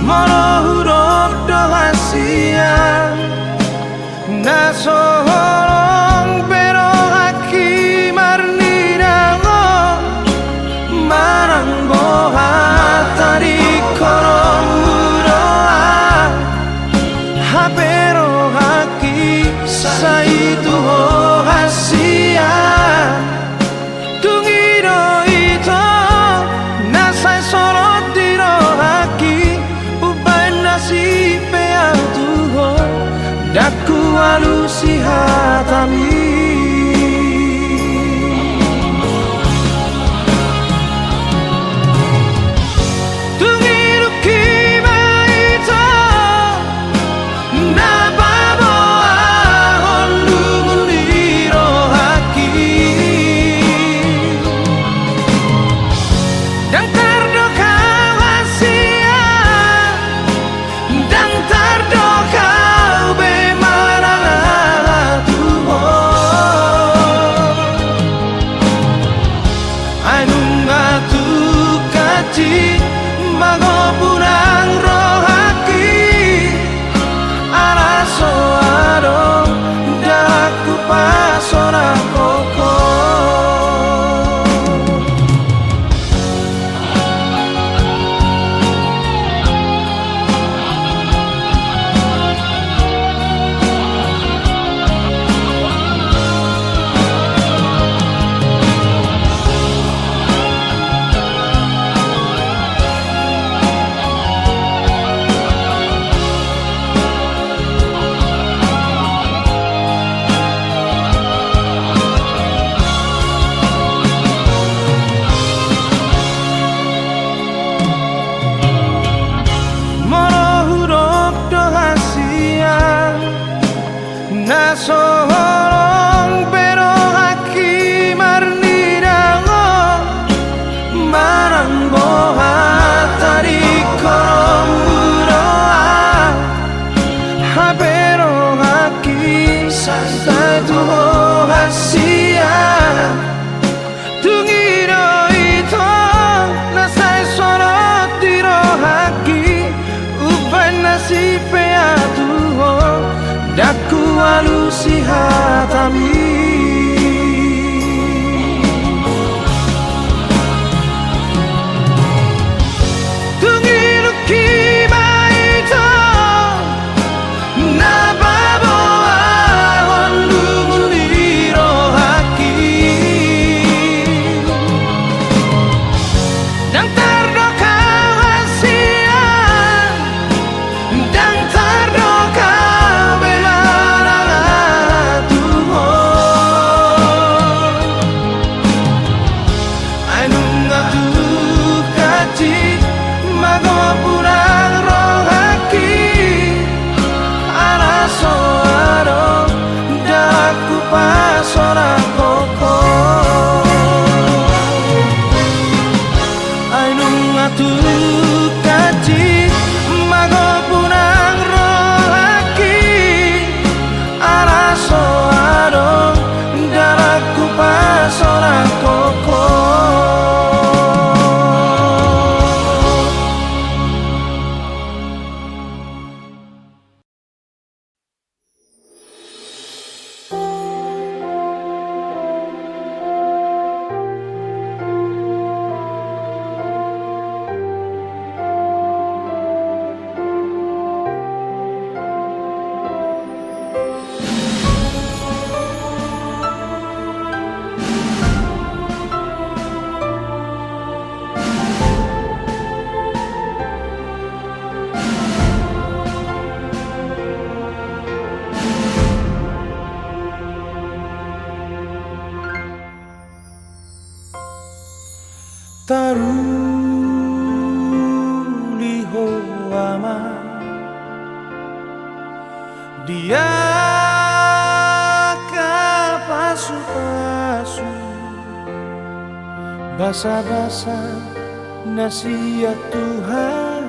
Mono huruf dohasia Nasoholong pero haki marnirango Marang boha tadi korong pero haki sa itu hasia tungiro ito nasay sorot diro haki ubay nasi peang tuho daku alusi hatami Oh Sasolong pero aki marnirango marang boha tari korom buroa habero aki santai tuho hasia tungiro ito nasai sorot tiro haki uban nasipe atuho daku alusi hatami tungiru kiba ito nababo ahon lumuliro haki nang tardo kawasian dang tardo taruliho ama dia kapasu-pasu basa-basa nasihat Tuhan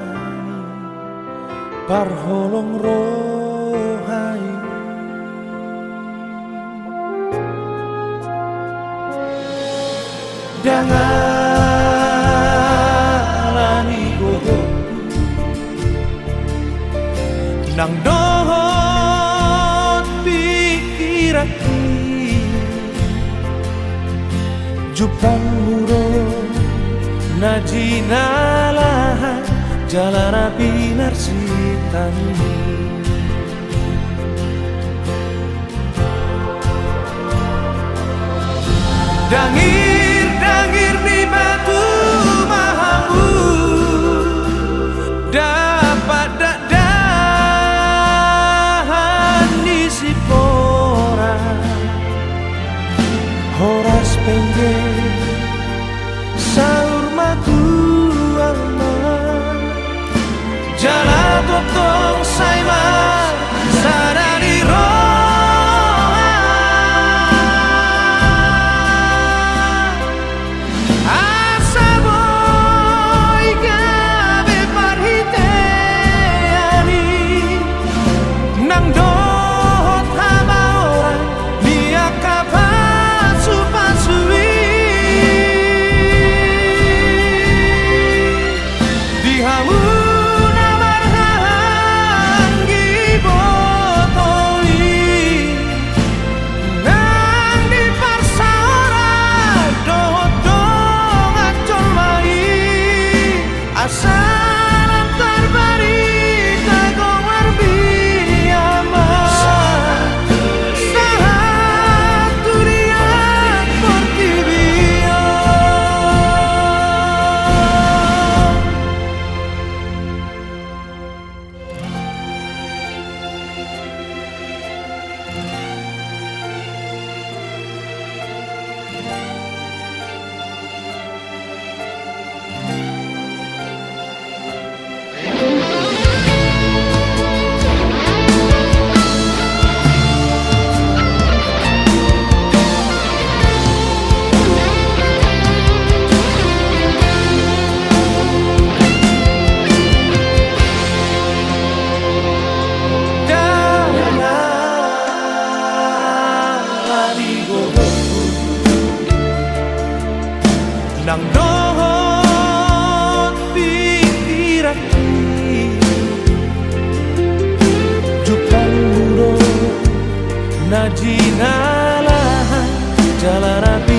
parholong rohai dangalani gogo nang dohot pikiraki jupan muro najinalah jalan api narsitan dangir di batu mahamu dapat dahan di sipora horas penggel saur matu alma jala totong saima sadari roh Pasui Nang dohon pikiranku Jupang muro na jinala jalanan